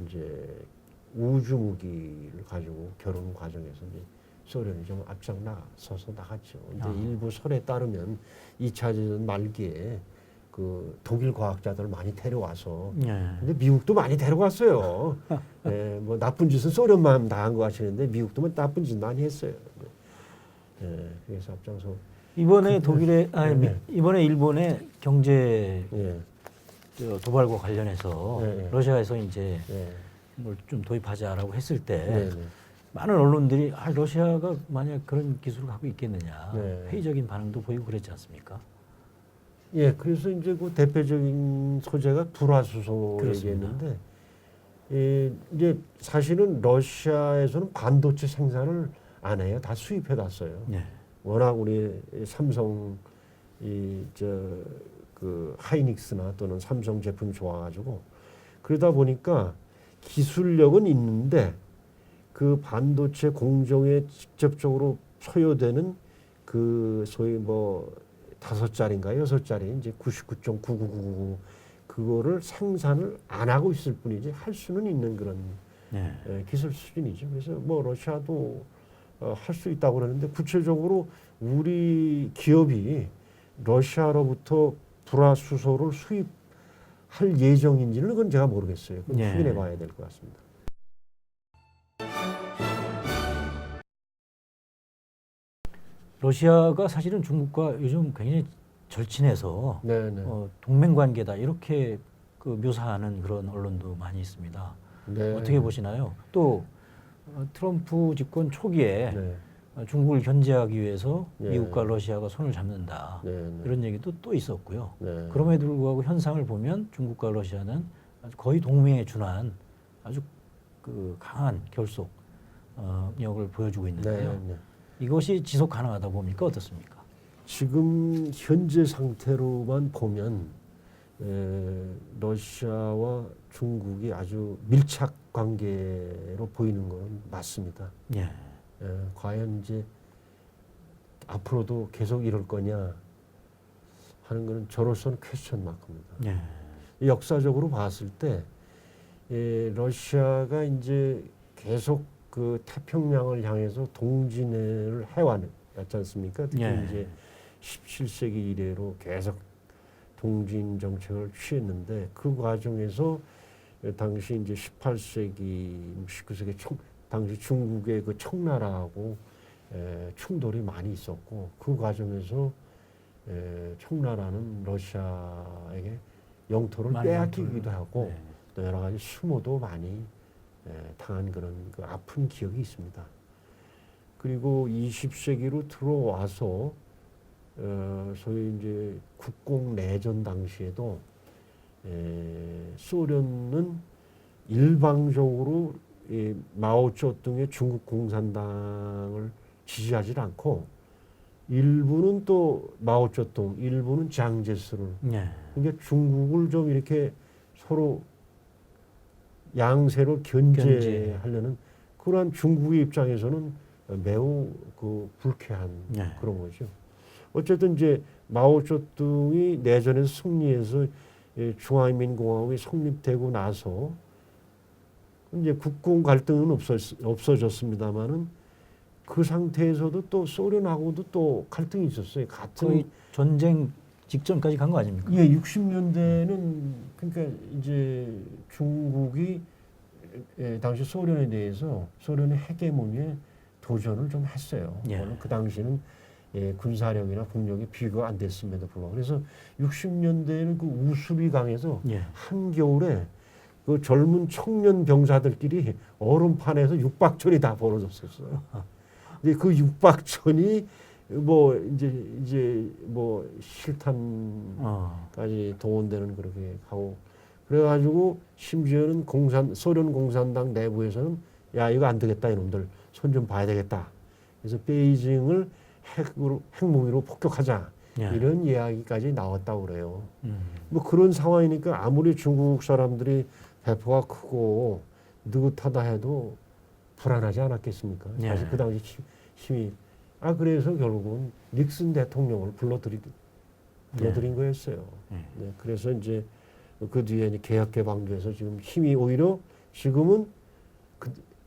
[SPEAKER 2] 이제 우주 무기를 가지고 겨루는 과정에서 이제 소련이 좀 앞장 나서서 나갔죠. 근데 일부 설에 따르면 2차 대전 말기에 그 독일 과학자들 많이 데려와서 근데 미국도 많이 데려갔어요. 예, 뭐 나쁜 짓은 소련만 다 한 거 같이는데 미국도 뭐 나쁜 짓 많이 했어요. 예, 그래서 앞장서
[SPEAKER 1] 이번에 독일의
[SPEAKER 2] 네.
[SPEAKER 1] 이번에 일본의 경제
[SPEAKER 2] 예,
[SPEAKER 1] 도발과 관련해서
[SPEAKER 2] 네.
[SPEAKER 1] 러시아에서 이제
[SPEAKER 2] 예,
[SPEAKER 1] 뭘 좀 도입하자라고 했을 때
[SPEAKER 2] 네, 네.
[SPEAKER 1] 많은 언론들이 러시아가 만약 그런 기술을 갖고 있겠느냐
[SPEAKER 2] 네.
[SPEAKER 1] 회의적인 반응도 보이고 그랬지 않습니까?
[SPEAKER 2] 예, 그래서 이제 그 대표적인 소재가 불화수소
[SPEAKER 1] 그렇습니다.
[SPEAKER 2] 얘기했는데, 예, 이제 사실은 러시아에서는 반도체 생산을 안 해요. 다 수입해 놨어요.
[SPEAKER 1] 네.
[SPEAKER 2] 워낙 우리 삼성 그 하이닉스나 또는 삼성 제품이 좋아가지고 그러다 보니까 기술력은 있는데 그 반도체 공정에 직접적으로 소요되는 그 소위 뭐 5짜리인가 6짜리 이제 99.9999 그거를 생산을 안 하고 있을 뿐이지 할 수는 있는 그런
[SPEAKER 1] 네.
[SPEAKER 2] 기술 수준이죠. 그래서 뭐 러시아도 할 수 있다고 그러는데 구체적으로 우리 기업이 러시아로부터 불화수소를 수입할 예정인지는 그건 제가 모르겠어요. 그건
[SPEAKER 1] 네.
[SPEAKER 2] 확인해 봐야 될 것 같습니다.
[SPEAKER 1] 러시아가 사실은 중국과 요즘 굉장히 절친해서
[SPEAKER 2] 네, 네.
[SPEAKER 1] 동맹 관계다 이렇게 그 묘사하는 그런 언론도 많이 있습니다.
[SPEAKER 2] 네.
[SPEAKER 1] 어떻게 보시나요? 또 트럼프 집권 초기에
[SPEAKER 2] 네.
[SPEAKER 1] 중국을 견제하기 위해서
[SPEAKER 2] 네.
[SPEAKER 1] 미국과 러시아가 손을 잡는다
[SPEAKER 2] 네, 네.
[SPEAKER 1] 이런 얘기도 또 있었고요.
[SPEAKER 2] 네.
[SPEAKER 1] 그럼에도 불구하고 현상을 보면 중국과 러시아는 아주 거의 동맹에 준한 아주 그 강한 결속력을 보여주고 있는데요.
[SPEAKER 2] 네, 네.
[SPEAKER 1] 이것이 지속 가능하다 봅니까 어떻습니까?
[SPEAKER 2] 지금 현재 상태로만 보면 러시아와 중국이 아주 밀착 관계로 보이는 건 맞습니다.
[SPEAKER 1] 예.
[SPEAKER 2] 과연 이제 앞으로도 계속 이럴 거냐 하는 것은 저로서는 퀘스천 마크입니다.
[SPEAKER 1] 예.
[SPEAKER 2] 역사적으로 봤을 때 러시아가 이제 계속 그 태평양을 향해서 동진을 해왔지 않습니까? 특히
[SPEAKER 1] 예.
[SPEAKER 2] 이제 17세기 이래로 계속 동진 정책을 취했는데 그 과정에서 당시 이제 18세기, 19세기 당시 중국의 그 청나라하고 충돌이 많이 있었고 그 과정에서 청나라는 러시아에게 영토를 빼앗기기도 하고
[SPEAKER 1] 네.
[SPEAKER 2] 또 여러 가지 수모도 많이 당한 그런 그 아픈 기억이 있습니다. 그리고 20세기로 들어와서 소위 이제 국공 내전 당시에도 소련은 일방적으로 마오쩌둥의 중국 공산당을 지지하지 않고 일부는 또 마오쩌둥, 일부는 장제스를
[SPEAKER 1] 예.
[SPEAKER 2] 그러니까 중국을 좀 이렇게 서로 양세로 견제하려는 그러한 중국의 입장에서는 매우 그 불쾌한
[SPEAKER 1] 예.
[SPEAKER 2] 그런 거죠. 어쨌든 이제 마오쩌둥이 내전에서 승리해서 중화인민공화국이 성립되고 나서 이제 국공 갈등은 없어졌습니다만은 그 상태에서도 또 소련하고도 또 갈등이 있었어요. 같은
[SPEAKER 1] 거의 전쟁 직전까지 간 거 아닙니까?
[SPEAKER 2] 예, 60년대는 그러니까 이제 중국이 당시 소련에 대해서 소련의 헤게모니에 도전을 좀 했어요.
[SPEAKER 1] 예.
[SPEAKER 2] 물론 그 당시는 군사력이나 국력이 비교가 안 됐음에도 불구하고 그래서 60년대에는 그 우습이 강해서
[SPEAKER 1] 예.
[SPEAKER 2] 한겨울에 그 젊은 청년 병사들끼리 얼음판에서 육박전이 다 벌어졌었어요. 근데 그 육박전이 뭐 이제 뭐 실탄까지 동원되는 그렇게 하고 그래가지고 심지어는 소련 공산당 내부에서는 야 이거 안 되겠다 이놈들 손 좀 봐야 되겠다. 그래서 베이징을 핵무기로 폭격하자
[SPEAKER 1] 예.
[SPEAKER 2] 이런 이야기까지 나왔다고 그래요. 뭐 그런 상황이니까 아무리 중국 사람들이 배포가 크고 느긋하다 해도 불안하지 않았겠습니까?
[SPEAKER 1] 예.
[SPEAKER 2] 사실 그 당시 힘이 그래서 결국은 닉슨 대통령을 불러들인 거였어요.
[SPEAKER 1] 예.
[SPEAKER 2] 네, 그래서 이제 그 뒤에 이제 개혁 개방돼서 지금 힘이 오히려 지금은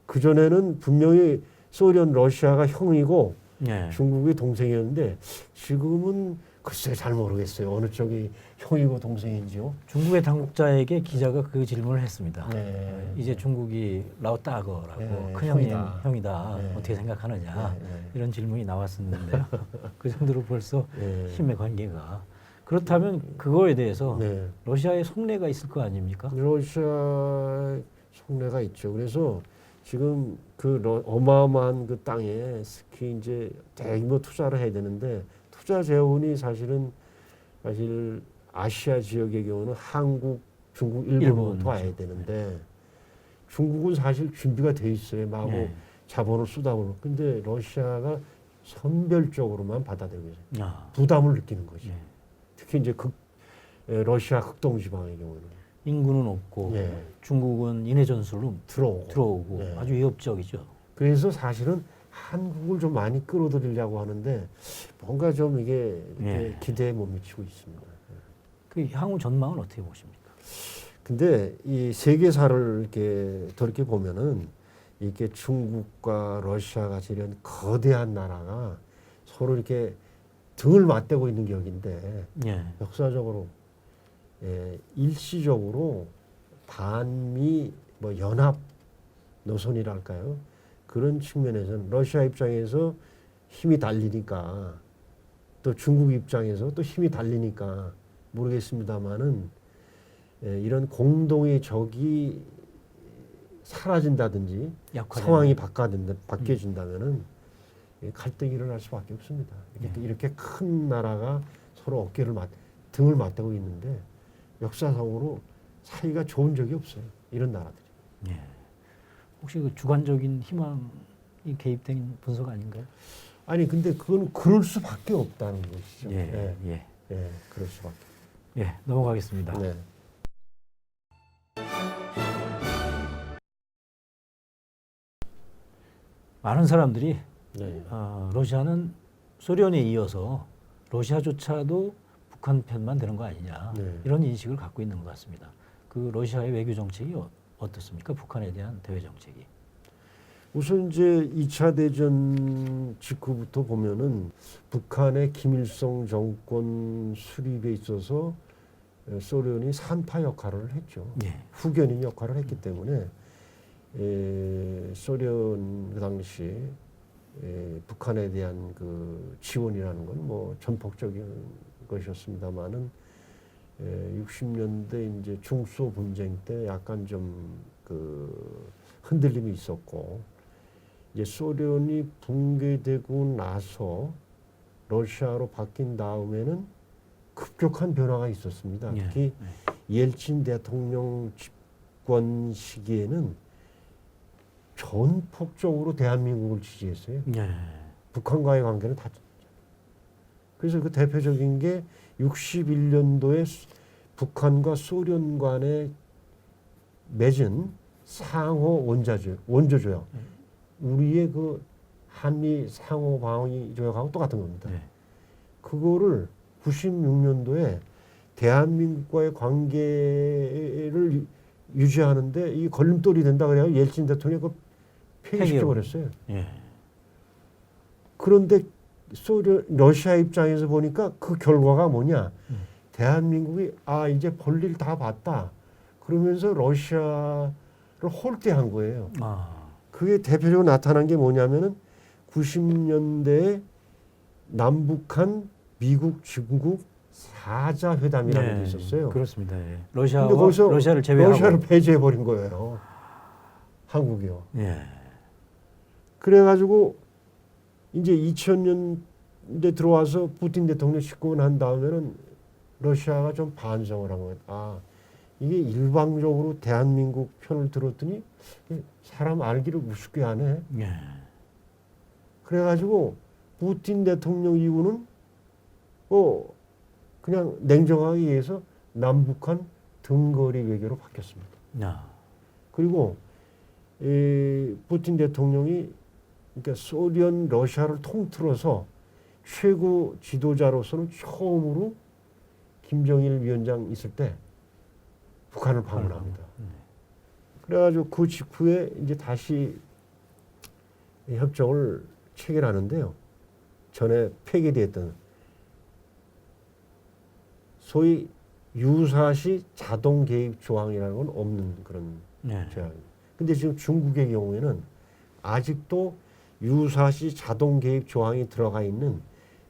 [SPEAKER 2] 그 전에는 분명히 소련 러시아가 형이고
[SPEAKER 1] 예.
[SPEAKER 2] 중국이 동생이었는데 지금은 글쎄 잘 모르겠어요. 어느 쪽이 형이고 동생인지요.
[SPEAKER 1] 중국의 당국자에게 기자가 그 질문을 했습니다.
[SPEAKER 2] 네.
[SPEAKER 1] 이제 중국이 라오따거라고
[SPEAKER 2] 네,
[SPEAKER 1] 큰 형님
[SPEAKER 2] 형이다.
[SPEAKER 1] 형이다.
[SPEAKER 2] 네.
[SPEAKER 1] 어떻게 생각하느냐
[SPEAKER 2] 네, 네.
[SPEAKER 1] 이런 질문이 나왔었는데요. 그 정도로 벌써
[SPEAKER 2] 네.
[SPEAKER 1] 힘의 관계가 그렇다면 그거에 대해서
[SPEAKER 2] 네.
[SPEAKER 1] 러시아의 속내가 있을 거 아닙니까?
[SPEAKER 2] 러시아 속내가 있죠. 그래서 지금 그 어마어마한 그 땅에 특히 이제 대규모 투자를 해야 되는데 투자 재원이 사실 아시아 지역의 경우는 한국, 중국, 일본부터 와야 되는데 중국은 사실 준비가 돼 있어요. 마구
[SPEAKER 1] 예.
[SPEAKER 2] 자본을 쏟아부어. 근데 러시아가 선별적으로만 받아들이고 있어요.
[SPEAKER 1] 아,
[SPEAKER 2] 부담을 느끼는 거죠.
[SPEAKER 1] 예.
[SPEAKER 2] 특히 이제 러시아 극동 지방의 경우는
[SPEAKER 1] 인구는 없고
[SPEAKER 2] 예.
[SPEAKER 1] 중국은 인해 전술로
[SPEAKER 2] 들어오고.
[SPEAKER 1] 네.
[SPEAKER 2] 예.
[SPEAKER 1] 아주 위협적이죠.
[SPEAKER 2] 그래서 사실은 한국을 좀 많이 끌어들이려고 하는데 뭔가 좀 이게
[SPEAKER 1] 예.
[SPEAKER 2] 기대에 못 미치고 있습니다.
[SPEAKER 1] 그 향후 전망은 어떻게 보십니까?
[SPEAKER 2] 근데 이 세계사를 이렇게 돌이켜 보면은 이렇게 중국과 러시아 같이 이런 거대한 나라가 서로 이렇게 등을 맞대고 있는 격인데
[SPEAKER 1] 예.
[SPEAKER 2] 역사적으로 일시적으로 반미 뭐 연합 노선이랄까요? 그런 측면에서는 러시아 입장에서 힘이 달리니까 또 중국 입장에서 또 힘이 달리니까 모르겠습니다만은 이런 공동의 적이 사라진다든지 상황이 바뀌어진다면은 갈등이 일어날 수밖에 없습니다. 이렇게 큰 나라가 서로 등을 맞대고 있는데 역사상으로 사이가 좋은 적이 없어요. 이런 나라들이.
[SPEAKER 1] 예. 혹시 그 주관적인 희망이 개입된 분석 아닌가요?
[SPEAKER 2] 아니 근데 그건 그럴 수밖에 없다는 것이죠.
[SPEAKER 1] 예, 예,
[SPEAKER 2] 그럴 수밖에.
[SPEAKER 1] 예. 넘어가겠습니다.
[SPEAKER 2] 네.
[SPEAKER 1] 많은 사람들이
[SPEAKER 2] 네.
[SPEAKER 1] 러시아는 소련에 이어서 러시아조차도 북한 편만 되는 거 아니냐
[SPEAKER 2] 네.
[SPEAKER 1] 이런 인식을 갖고 있는 것 같습니다. 그 러시아의 외교 정책이 어떻습니까? 북한에 대한 대외 정책이.
[SPEAKER 2] 우선 이제 2차 대전 직후부터 보면은 북한의 김일성 정권 수립에 있어서 소련이 산파 역할을 했죠.
[SPEAKER 1] 예.
[SPEAKER 2] 후견인 역할을 했기 때문에 소련 그 당시 북한에 대한 그 지원이라는 건 뭐 전폭적인 것이었습니다만은 60년대 이제 중소 분쟁 때 약간 좀 그 흔들림이 있었고 이제 소련이 붕괴되고 나서 러시아로 바뀐 다음에는 급격한 변화가 있었습니다.
[SPEAKER 1] 예.
[SPEAKER 2] 특히 옐친 대통령 집권 시기에는 전폭적으로 대한민국을 지지했어요.
[SPEAKER 1] 예.
[SPEAKER 2] 북한과의 관계는 다. 그래서 그 대표적인 게 61년도에 북한과 소련 간에 맺은 상호 원조조약. 우리의 그 한미 상호 방위 조약하고 똑같은 겁니다.
[SPEAKER 1] 예.
[SPEAKER 2] 그거를 96년도에 대한민국과의 관계를 유지하는데 이 걸림돌이 된다 그래요. 옐친 대통령이 그 폐기시켜 버렸어요.
[SPEAKER 1] 예.
[SPEAKER 2] 그런데 러시아 입장에서 보니까 그 결과가 뭐냐? 대한민국이 이제 볼일 다 봤다. 그러면서 러시아를 홀대한 거예요. 그게 대표적으로 나타난 게 뭐냐면은 90년대에 남북한 미국, 중국 사자 회담이라는 게 있었어요.
[SPEAKER 1] 그렇습니다. 예.
[SPEAKER 2] 근데 거기서
[SPEAKER 1] 러시아를 제외하고
[SPEAKER 2] 러시아를 폐지해 버린 거예요. 한국이요.
[SPEAKER 1] 예.
[SPEAKER 2] 그래가지고 이제 2000년대 들어와서 푸틴 대통령 집권을 한 다음에는 러시아가 좀 반성을 한 거예요. 이게 일방적으로 대한민국 편을 들었더니 사람 알기를 우습게 하네.
[SPEAKER 1] 예.
[SPEAKER 2] 그래가지고 푸틴 대통령 이후는 그냥 냉정하게 얘기해서 남북한 등거리 외교로 바뀌었습니다.
[SPEAKER 1] 야.
[SPEAKER 2] 그리고 푸틴 대통령이 그러니까 소련, 러시아를 통틀어서 최고 지도자로서는 처음으로 김정일 위원장 있을 때 북한을 방문합니다. 그래가지고 그 직후에 이제 다시 협정을 체결하는데요. 전에 폐기됐던 소위 유사시 자동 개입 조항이라는 건 없는 그런
[SPEAKER 1] 네.
[SPEAKER 2] 조항입니다. 근데 지금 중국의 경우에는 아직도 유사시 자동 개입 조항이 들어가 있는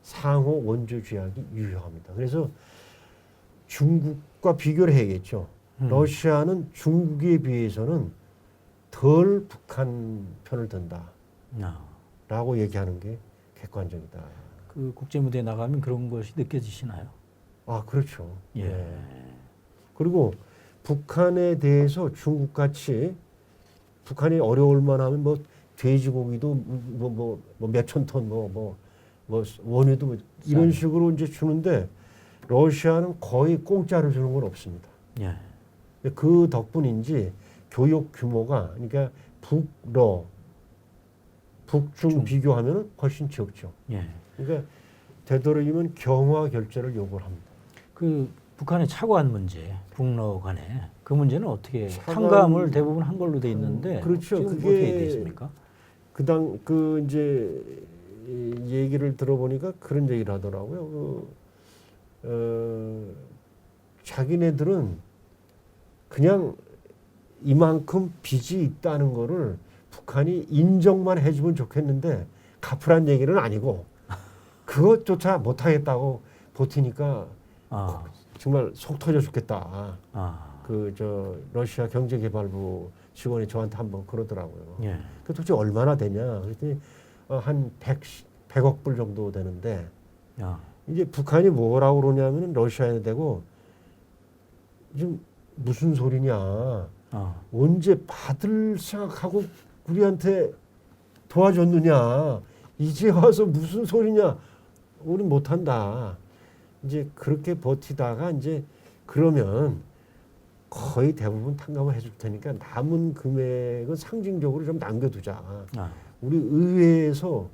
[SPEAKER 2] 상호 원조 조약이 유효합니다. 그래서 중국과 비교를 해야겠죠. 러시아는 중국에 비해서는 덜 북한 편을 든다라고 얘기하는 게 객관적이다.
[SPEAKER 1] 그 국제 무대에 나가면 그런 것이 느껴지시나요?
[SPEAKER 2] 아, 그렇죠.
[SPEAKER 1] 예.
[SPEAKER 2] 네. 그리고 북한에 대해서 중국같이 북한이 어려울 만하면 뭐 돼지고기도 뭐 몇천 톤 원유도 뭐 이런 식으로 이제 주는데 러시아는 거의 공짜로 주는 건 없습니다.
[SPEAKER 1] 예.
[SPEAKER 2] 그 덕분인지 교육 규모가 그러니까 북중 비교하면 훨씬 적죠.
[SPEAKER 1] 예.
[SPEAKER 2] 그러니까 되도록이면 경화 결제를 요구를 합니다.
[SPEAKER 1] 그 북한의 차관 문제, 북러 간에 그 문제는 어떻게 탕감을 대부분 한 걸로 돼 있는데
[SPEAKER 2] 그렇죠.
[SPEAKER 1] 지금
[SPEAKER 2] 그게
[SPEAKER 1] 어떻게 돼 있습니까?
[SPEAKER 2] 그 이제 이 얘기를 들어보니까 그런 얘기를 하더라고요. 자기네들은 그냥 이만큼 빚이 있다는 거를 북한이 인정만 해주면 좋겠는데 갚으란 얘기는 아니고 그것조차 못하겠다고 버티니까 정말 속 터져 죽겠다. 러시아 경제개발부 직원이 저한테 한번 그러더라고요.
[SPEAKER 1] 예.
[SPEAKER 2] 그 도대체 얼마나 되냐? 그랬더니 한 100억 불 정도 되는데 이제 북한이 뭐라고 그러냐면 러시아에 대고 지금 무슨 소리냐? 언제 받을 생각하고 우리한테 도와줬느냐? 이제 와서 무슨 소리냐? 우린 못한다. 이제 그렇게 버티다가 이제 그러면 거의 대부분 탕감을 해줄 테니까 남은 금액은 상징적으로 좀 남겨두자. 우리 의회에서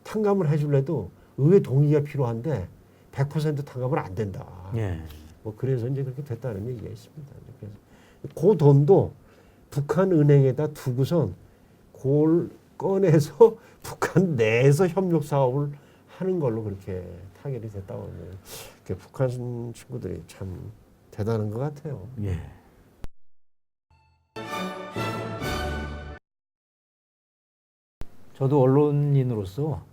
[SPEAKER 2] 탕감을 해줄래도 의회 동의가 필요한데 100% 탕감은 안 된다.
[SPEAKER 1] 예.
[SPEAKER 2] 뭐 그래서 이제 그렇게 됐다는 얘기가 있습니다. 그래서 그 돈도 북한 은행에다 두고선 그걸 꺼내서 북한 내에서 협력 사업을 하는 걸로 그렇게 타결이 됐다고 하면 북한 친구들이 참 대단한 것 같아요.
[SPEAKER 1] 예. 저도 언론인으로서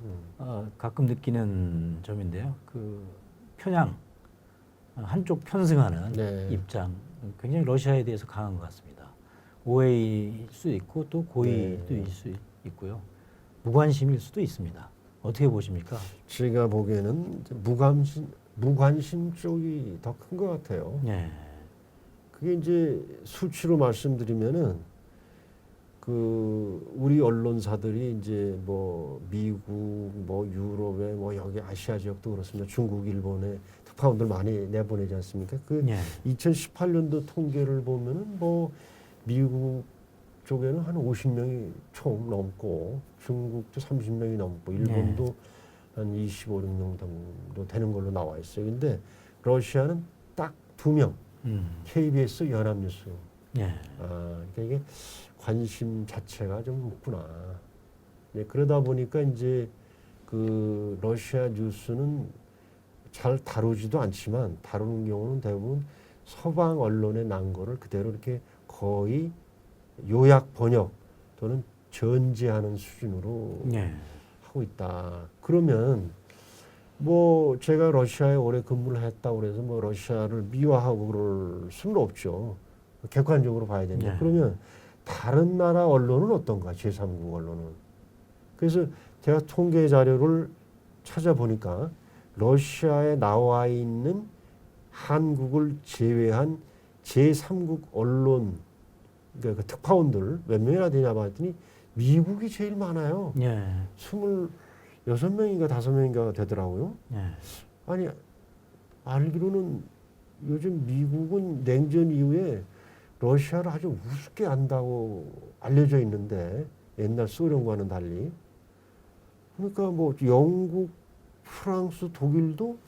[SPEAKER 1] 가끔 느끼는 점인데요. 그 편향, 한쪽 편승하는
[SPEAKER 2] 네.
[SPEAKER 1] 입장, 굉장히 러시아에 대해서 강한 것 같습니다. 오해일 수 있고 또 고의도 일 수 있고요. 무관심일 수도 있습니다. 어떻게 보십니까?
[SPEAKER 2] 제가 보기에는 무관심 쪽이 더 큰 것 같아요.
[SPEAKER 1] 예.
[SPEAKER 2] 그게 이제 수치로 말씀드리면은 그 우리 언론사들이 이제 뭐 미국, 뭐 유럽에 뭐 여기 아시아 지역도 그렇습니다. 중국, 일본에 특파원들 많이 내보내지 않습니까? 그 2018년도 통계를 보면은 뭐 미국 쪽에는 한 50명이 총 넘고 중국도 30명이 넘고 일본도 한 25, 6명 정도 되는 걸로 나와 있어요. 근데 러시아는 딱 2명. KBS 연합뉴스. 그러니까 이게 관심 자체가 좀 없구나. 네, 그러다 보니까 이제 그 러시아 뉴스는 잘 다루지도 않지만 다루는 경우는 대부분 서방 언론에 난 거를 그대로 이렇게 거의 요약 번역 또는 전제하는 수준으로 하고 있다. 그러면 뭐 제가 러시아에 오래 근무를 했다고 그래서 뭐 러시아를 미화하고 그럴 수는 없죠. 객관적으로 봐야 된다. 그러면 다른 나라 언론은 어떤가? 제3국 언론은. 그래서 제가 통계 자료를 찾아보니까 러시아에 나와 있는 한국을 제외한 제3국 언론 그러니까 그 특파원들 몇 명이나 되냐 봤더니 미국이 제일 많아요. 26명인가 5명인가 되더라고요. 아니 알기로는 요즘 미국은 냉전 이후에 러시아를 아주 우습게 안다고 알려져 있는데 옛날 소련과는 달리. 그러니까 뭐 영국, 프랑스, 독일도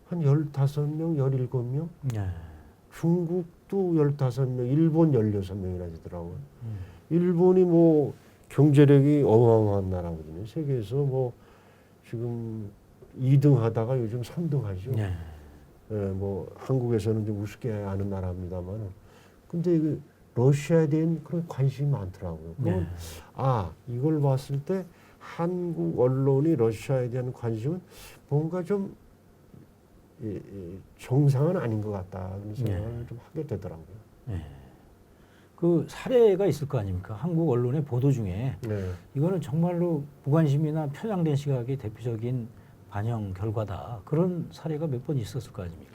[SPEAKER 2] 한 15명, 17명,
[SPEAKER 1] 예.
[SPEAKER 2] 중국도 15명, 일본 16명이나 되더라고요. 일본이 뭐 경제력이 어마어마한 나라거든요. 세계에서 뭐 지금 2등 하다가 요즘 3등 하죠.
[SPEAKER 1] 예.
[SPEAKER 2] 예, 뭐 한국에서는 좀 우습게 아는 나라입니다만, 근데 그 러시아에 대한 그런 관심이 많더라고요. 그러면 이걸 봤을 때 한국 언론이 러시아에 대한 관심은 뭔가 좀 정상은 아닌 것 같다 그런 생각을 좀 하게 되더라고요.
[SPEAKER 1] 예. 그 사례가 있을 거 아닙니까? 한국 언론의 보도 중에
[SPEAKER 2] 네.
[SPEAKER 1] 이거는 정말로 무관심이나 편향된 시각의 대표적인 반영 결과다. 그런 사례가 몇 번 있었을 거 아닙니까?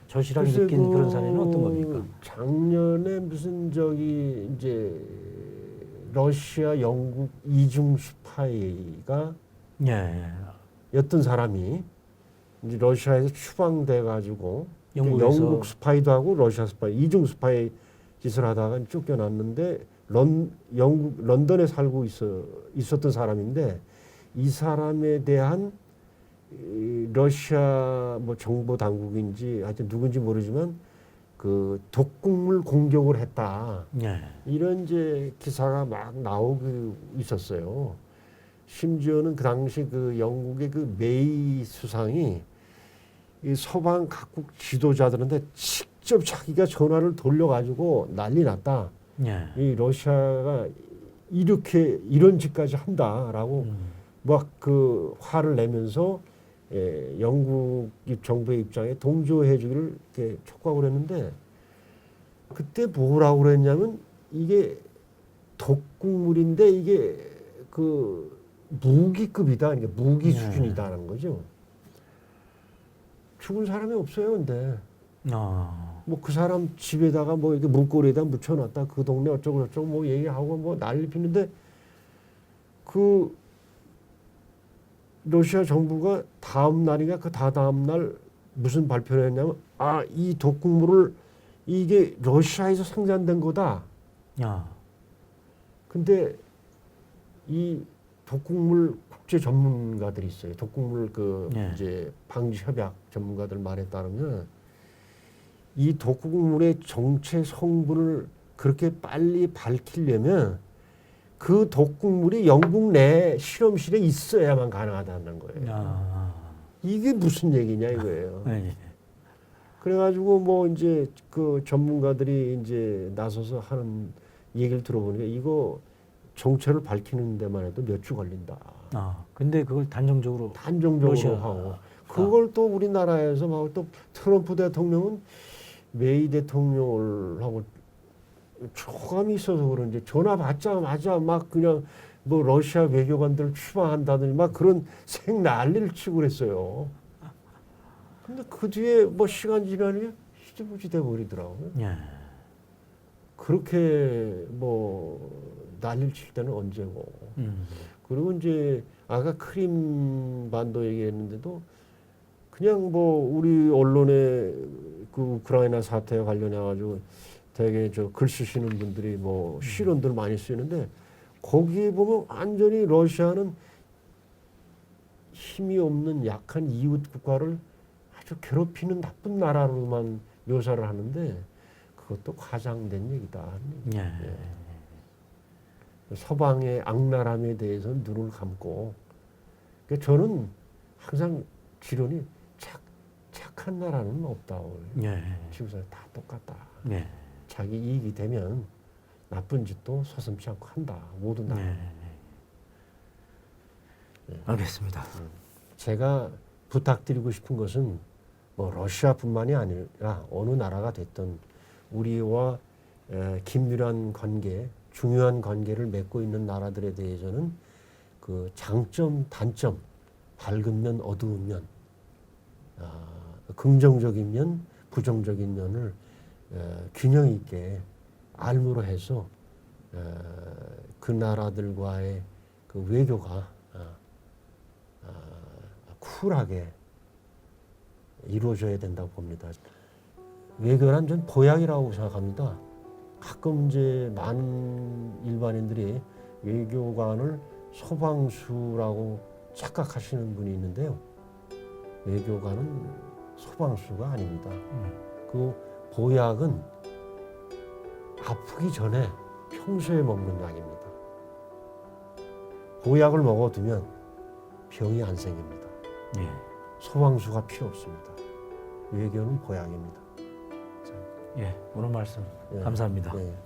[SPEAKER 1] 절실하게
[SPEAKER 2] 글쎄,
[SPEAKER 1] 느낀 그런 사례는 어떤 겁니까?
[SPEAKER 2] 작년에 무슨 저기 이제 러시아, 영국 이중 스파이가
[SPEAKER 1] 예.
[SPEAKER 2] 였던 사람이 이제 러시아에서 추방돼 가지고
[SPEAKER 1] 영국에서
[SPEAKER 2] 영국 스파이도 하고 러시아 스파이 이중 스파이 짓을 하다가 쫓겨났는데 영국 런던에 살고 있었던 사람인데 이 사람에 대한 이 러시아 뭐 정보 당국인지 하여튼 누군지 모르지만 그 독극물 공격을 했다.
[SPEAKER 1] 예.
[SPEAKER 2] 이런 이제 기사가 막 나오고 있었어요. 심지어는 그 당시 그 영국의 그 메이 수상이 이 서방 각국 지도자들한테 직접 자기가 전화를 돌려가지고 난리 났다.
[SPEAKER 1] 예.
[SPEAKER 2] 이 러시아가 이렇게 이런 짓까지 한다라고 막 그 화를 내면서 영국 정부의 입장에 동조해주기를 이렇게 촉구하고 그랬는데 그때 뭐라고 그랬냐면 이게 독극물인데 이게 그 무기급이다, 그러니까 무기 수준이다라는 거죠. 죽은 사람이 없어요, 근데. 뭐 그 사람 집에다가 뭐 이렇게 문고리에다 묻혀놨다, 그 동네 어쩌고 저쩌고 뭐 얘기하고 뭐 난리 피는데 그 러시아 정부가 다음 날인가 그 다다음 날 무슨 발표를 했냐면 이 독극물을 이게 러시아에서 생산된 거다. 근데 이 독극물 국제 전문가들이 있어요. 독극물 그 이제 방지 협약 전문가들 말에 따르면 이 독극물의 정체 성분을 그렇게 빨리 밝히려면 그 독극물이 영국 내 실험실에 있어야만 가능하다는 거예요. 이게 무슨 얘기냐 이거예요. 그래가지고 뭐 이제 그 전문가들이 이제 나서서 하는 얘기를 들어보니까 이거 정체를 밝히는 데만 해도 몇 주 걸린다.
[SPEAKER 1] 근데 그걸 단정적으로
[SPEAKER 2] 단정적으로 하고 그걸 또 우리나라에서 막 또 트럼프 대통령은 메이 대통령하고 초감이 있어서 그런지 전화 받자마자 막 그냥 뭐 러시아 외교관들 추방한다더니 막 그런 생 난리를 치고 그랬어요. 근데 그 뒤에 뭐 시간 지나니 희지부지 돼 버리더라고요. 그렇게 뭐 난리를 칠 때는 언제고. 그리고 이제 아까 크림 반도 얘기했는데도 그냥 뭐 우리 언론에 그 우크라이나 사태와 관련해 가지고 되게 저 글 쓰시는 분들이 뭐 실언들 많이 쓰는데 거기에 보면 완전히 러시아는 힘이 없는 약한 이웃 국가를 아주 괴롭히는 나쁜 나라로만 묘사를 하는데 그것도 과장된 얘기다. 서방의 악랄함에 대해서는 눈을 감고 그러니까 저는 항상 지론이 착한 나라는 없다. 지구상에 다 똑같다. 자기 이익이 되면 나쁜 짓도 서슴지 않고 한다. 모든 나라.
[SPEAKER 1] 알겠습니다.
[SPEAKER 2] 제가 부탁드리고 싶은 것은 뭐 러시아뿐만이 아니라 어느 나라가 됐든 우리와 긴밀한 관계, 중요한 관계를 맺고 있는 나라들에 대해서는 그 장점, 단점, 밝은 면, 어두운 면, 긍정적인 면, 부정적인 면을 균형 있게 알무로 해서 그 나라들과의 그 외교가 쿨하게 이루어져야 된다고 봅니다. 외교란 전 보약이라고 생각합니다. 가끔 이제 많은 일반인들이 외교관을 소방수라고 착각하시는 분이 있는데요. 외교관은 소방수가 아닙니다. 그 보약은 아프기 전에 평소에 먹는 약입니다. 보약을 먹어두면 병이 안 생깁니다.
[SPEAKER 1] 예.
[SPEAKER 2] 소방수가 필요 없습니다. 외교는 보약입니다.
[SPEAKER 1] 예. 오늘 말씀
[SPEAKER 2] 예.
[SPEAKER 1] 감사합니다.
[SPEAKER 2] 예.